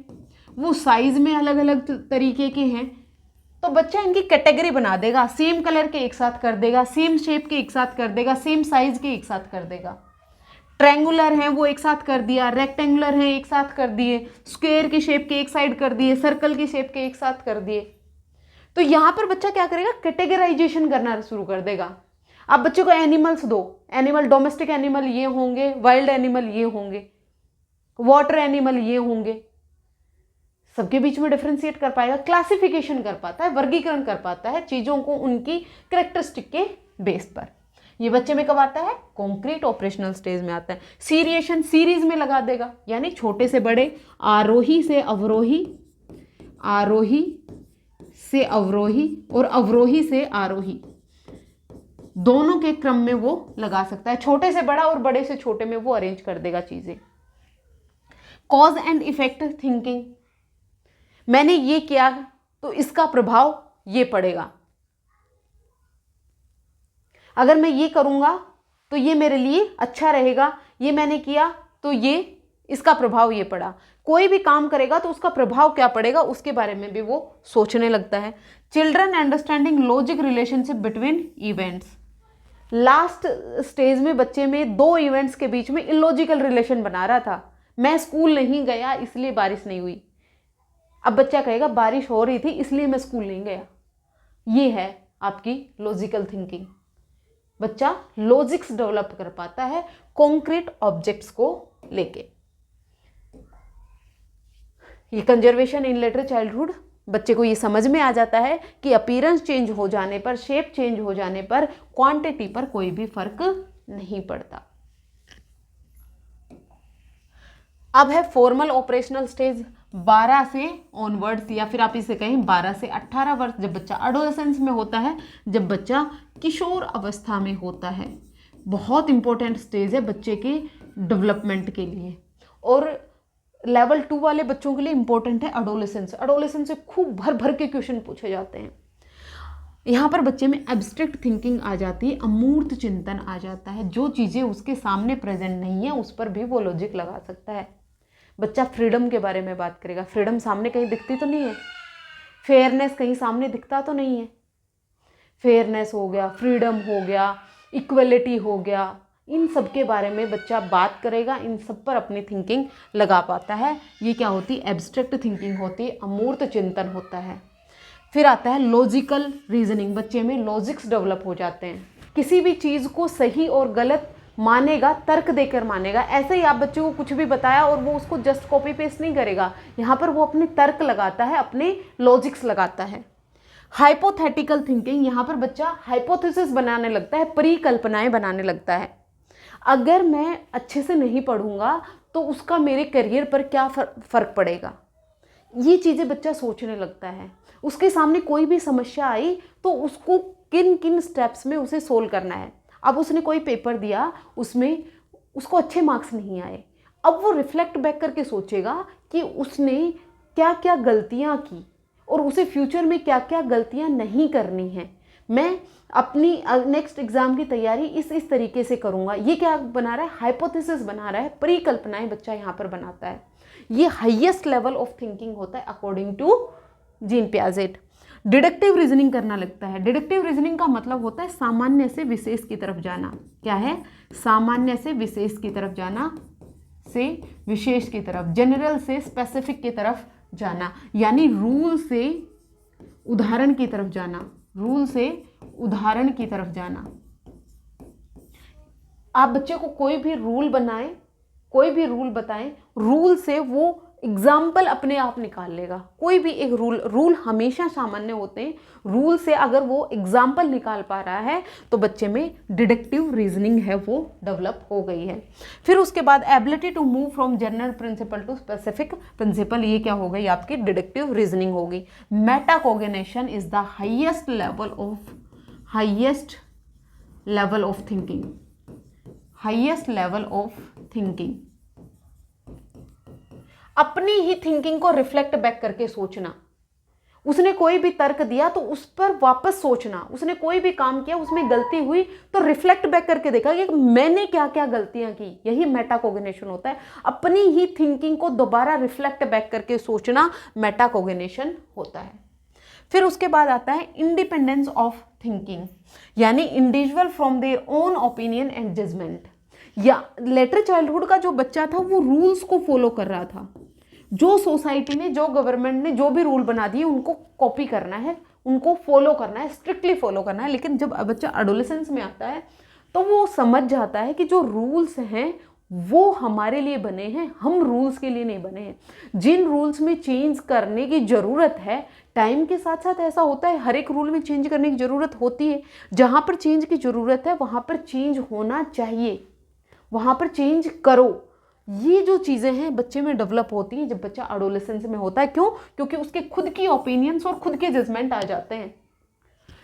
[SPEAKER 1] वो साइज में अलग अलग तरीके के हैं, तो बच्चा इनकी कैटेगरी बना देगा। सेम कलर के एक साथ कर देगा, सेम शेप के एक साथ कर देगा, सेम साइज के एक साथ कर देगा। ट्रायंगुलर हैं वो एक साथ कर दिया, रेक्टेंगुलर हैं एक साथ कर दिए, स्क्वायर की शेप के एक साइड कर दिए, सर्कल की शेप के एक साथ कर दिए। तो यहाँ पर बच्चा क्या करेगा? कैटेगराइजेशन करना शुरू कर देगा। आप बच्चे को एनिमल्स दो, एनिमल, डोमेस्टिक एनिमल ये होंगे, वाइल्ड एनिमल ये होंगे, वाटर एनिमल ये होंगे, सबके बीच में डिफरेंशिएट कर पाएगा, क्लासिफिकेशन कर पाता है, वर्गीकरण कर पाता है चीजों को उनकी कैरेक्टरिस्टिक के बेस पर। ये बच्चे में कब आता है? कॉन्क्रीट ऑपरेशनल स्टेज में आता है। सीरिएशन सीरीज में लगा देगा, यानी छोटे से बड़े, आरोही से अवरोही, आरोही से अवरोही और अवरोही से आरोही, दोनों के क्रम में वो लगा सकता है। छोटे से बड़ा और बड़े से छोटे में वो अरेंज कर देगा चीजें। कॉज एंड इफेक्ट थिंकिंग, मैंने ये किया तो इसका प्रभाव ये पड़ेगा, अगर मैं ये करूंगा तो ये मेरे लिए अच्छा रहेगा, ये मैंने किया तो ये इसका प्रभाव ये पड़ा। कोई भी काम करेगा तो उसका प्रभाव क्या पड़ेगा उसके बारे में भी वो सोचने लगता है। Children understanding logic relationship between events. Last stage में बच्चे में 2 इवेंट्स के बीच में इलॉजिकल रिलेशन बना रहा था। मैं स्कूल नहीं गया इसलिए बारिश नहीं हुई, अब बच्चा कहेगा बारिश हो रही थी इसलिए मैं स्कूल नहीं गया। ये है आपकी लॉजिकल थिंकिंग। बच्चा लॉजिक्स डेवलप कर पाता है कॉन्क्रीट ऑब्जेक्ट्स को लेके। ये कंजर्वेशन इन लेटर चाइल्डहुड, बच्चे को ये समझ में आ जाता है कि अपीयरेंस चेंज हो जाने पर, शेप चेंज हो जाने पर क्वांटिटी पर कोई भी फर्क नहीं पड़ता। अब है फॉर्मल ऑपरेशनल स्टेज 12 से ऑनवर्ड्स, या फिर आप इसे कहें 12 से 18 वर्ष, जब बच्चा एडोलेसेंस में होता है, जब बच्चा किशोर अवस्था में होता है। बहुत इंपॉर्टेंट स्टेज है बच्चे के डेवलपमेंट के लिए। और लेवल 2 वाले बच्चों के लिए इंपॉर्टेंट है एडोलेसेंस। एडोलेसेंस से खूब भर भर के क्वेश्चन पूछे जाते हैं। यहाँ पर बच्चे में एब्स्ट्रैक्ट थिंकिंग आ जाती है, अमूर्त चिंतन आ जाता है। जो चीज़ें उसके सामने प्रेजेंट नहीं है उस पर भी वो लॉजिक लगा सकता है। बच्चा फ्रीडम के बारे में बात करेगा, फ्रीडम सामने कहीं दिखती तो नहीं है, फेयरनेस कहीं सामने दिखता तो नहीं है। फेयरनेस हो गया, फ्रीडम हो गया, इक्वलिटी हो गया, इन सब के बारे में बच्चा बात करेगा, इन सब पर अपनी थिंकिंग लगा पाता है। ये क्या होती है? एब्स्ट्रैक्ट थिंकिंग होती है, अमूर्त चिंतन होता है। फिर आता है लॉजिकल रीजनिंग। बच्चे में लॉजिक्स डेवलप हो जाते हैं। किसी भी चीज़ को सही और गलत मानेगा, तर्क देकर मानेगा। ऐसे ही आप बच्चे को कुछ भी बताया और वो उसको जस्ट कॉपी पेस्ट नहीं करेगा, यहाँ पर वो अपने तर्क लगाता है, अपने लॉजिक्स लगाता है। हाइपोथेटिकल थिंकिंग, यहाँ पर बच्चा हाइपोथेसिस बनाने लगता है, परिकल्पनाएं बनाने लगता है। अगर मैं अच्छे से नहीं पढ़ूंगा तो उसका मेरे करियर पर क्या फ़र्क पड़ेगा, ये चीज़ें बच्चा सोचने लगता है। उसके सामने कोई भी समस्या आई तो उसको किन किन स्टेप्स में उसे सोल्व करना है। अब उसने कोई पेपर दिया, उसमें उसको अच्छे मार्क्स नहीं आए, अब वो रिफ्लेक्ट बैक करके सोचेगा कि उसने क्या क्या गलतियां की और उसे फ्यूचर में क्या क्या गलतियां नहीं करनी है। मैं अपनी नेक्स्ट एग्ज़ाम की तैयारी इस तरीके से करूँगा। ये क्या बना रहा है? हाइपोथेसिस बना रहा है, परिकल्पनाएं बच्चा यहाँ पर बनाता है। ये हाईएस्ट लेवल ऑफ थिंकिंग होता है according to Jean Piaget. Deductive reasoning करना लगता है। डिडक्टिव रीजनिंग का मतलब होता है सामान्य से विशेष की तरफ जाना। क्या है? सामान्य से विशेष की तरफ जाना, से विशेष की तरफ, जनरल से स्पेसिफिक की तरफ जाना, यानी रूल से उदाहरण की तरफ जाना, रूल से उदाहरण की तरफ जाना। आप बच्चे को कोई भी रूल बनाएं, कोई भी रूल बताएं, रूल से वो एग्जाम्पल अपने आप निकाल लेगा। कोई भी एक रूल हमेशा सामान्य होते हैं, रूल से अगर वो एग्जाम्पल निकाल पा रहा है तो बच्चे में डिडक्टिव रीजनिंग है वो डेवलप हो गई है। फिर उसके बाद ability to move from general principle to specific principle, ये क्या हो गई? आपकी डिडक्टिव रीजनिंग होगी। Metacognition is the highest level of thinking, highest level of thinking. अपनी ही थिंकिंग को रिफ्लेक्ट बैक करके सोचना। उसने कोई भी तर्क दिया तो उस पर वापस सोचना। उसने कोई भी काम किया, उसमें गलती हुई तो रिफ्लेक्ट बैक करके देखा कि मैंने क्या क्या गलतियां की। यही मेटाकॉग्निशन होता है। अपनी ही थिंकिंग को दोबारा रिफ्लेक्ट बैक करके सोचना मेटाकॉग्निशन होता है। फिर उसके बाद आता है इंडिपेंडेंस ऑफ थिंकिंग, यानी individual from their own opinion and judgement. या लेटर चाइल्डहुड का जो बच्चा था वो रूल्स को फॉलो कर रहा था। जो सोसाइटी ने, जो गवर्नमेंट ने जो भी रूल बना दिए उनको कॉपी करना है, उनको फॉलो करना है, स्ट्रिक्टली फॉलो करना है। लेकिन जब बच्चा एडोलेसेंस में आता है तो वो समझ जाता है कि जो रूल्स हैं वो हमारे लिए बने हैं, हम रूल्स के लिए नहीं बने हैं। जिन रूल्स में चेंज करने की ज़रूरत है, टाइम के साथ साथ ऐसा होता है, हर एक रूल में चेंज करने की ज़रूरत होती है। जहाँ पर चेंज की ज़रूरत है वहाँ पर चेंज होना चाहिए, वहाँ पर चेंज करो। ये जो चीज़ें हैं बच्चे में डेवलप होती हैं जब बच्चा एडोलेसेंस में होता है। क्यों? क्योंकि उसके खुद की ओपिनियंस और खुद के जजमेंट आ जाते हैं।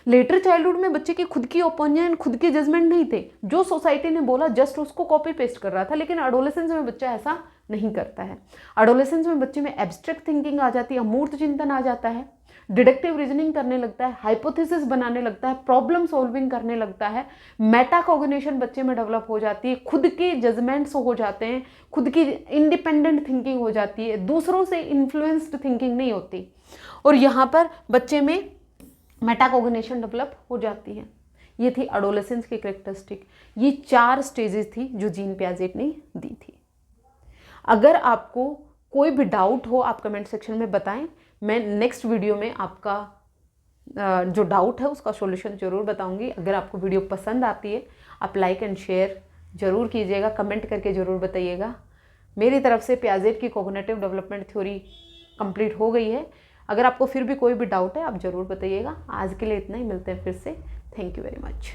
[SPEAKER 1] लेटर चाइल्डहुड में बच्चे की खुद की ओपिनियन, खुद के जजमेंट नहीं थे। जो सोसाइटी ने बोला जस्ट उसको कॉपी पेस्ट कर रहा था। लेकिन एडोलेसेंस में बच्चा ऐसा नहीं करता है। एडोलेसेंस में बच्चे में एब्स्ट्रैक्ट थिंकिंग आ जाती है, अमूर्त चिंतन आ जाता है, डिडक्टिव रीजनिंग करने लगता है, हाइपोथेसिस बनाने लगता है, प्रॉब्लम सॉल्विंग करने लगता है, मेटाकॉग्निशन बच्चे में डेवलप हो जाती है, खुद के जजमेंट्स हो जाते हैं, खुद की इंडिपेंडेंट थिंकिंग हो जाती है, दूसरों से इन्फ्लुएंस्ड थिंकिंग नहीं होती। और यहाँ पर बच्चे में मेटाकॉग्निशन डेवलप हो जाती है। ये थी एडोलेसेंस की कैरेक्टरिस्टिक। ये 4 स्टेजेस थी जो जीन पियाजेट ने दी थी। अगर आपको कोई भी डाउट हो आप कमेंट सेक्शन में बताएं। मैं नेक्स्ट वीडियो में आपका जो डाउट है उसका सॉल्यूशन ज़रूर बताऊंगी। अगर आपको वीडियो पसंद आती है आप लाइक एंड शेयर ज़रूर कीजिएगा, कमेंट करके ज़रूर बताइएगा। मेरी तरफ से पियाजेट की कॉग्निटिव डेवलपमेंट थ्योरी कंप्लीट हो गई है। अगर आपको फिर भी कोई भी डाउट है आप ज़रूर बताइएगा। आज के लिए इतना ही, मिलते हैं फिर से। Thank you very much.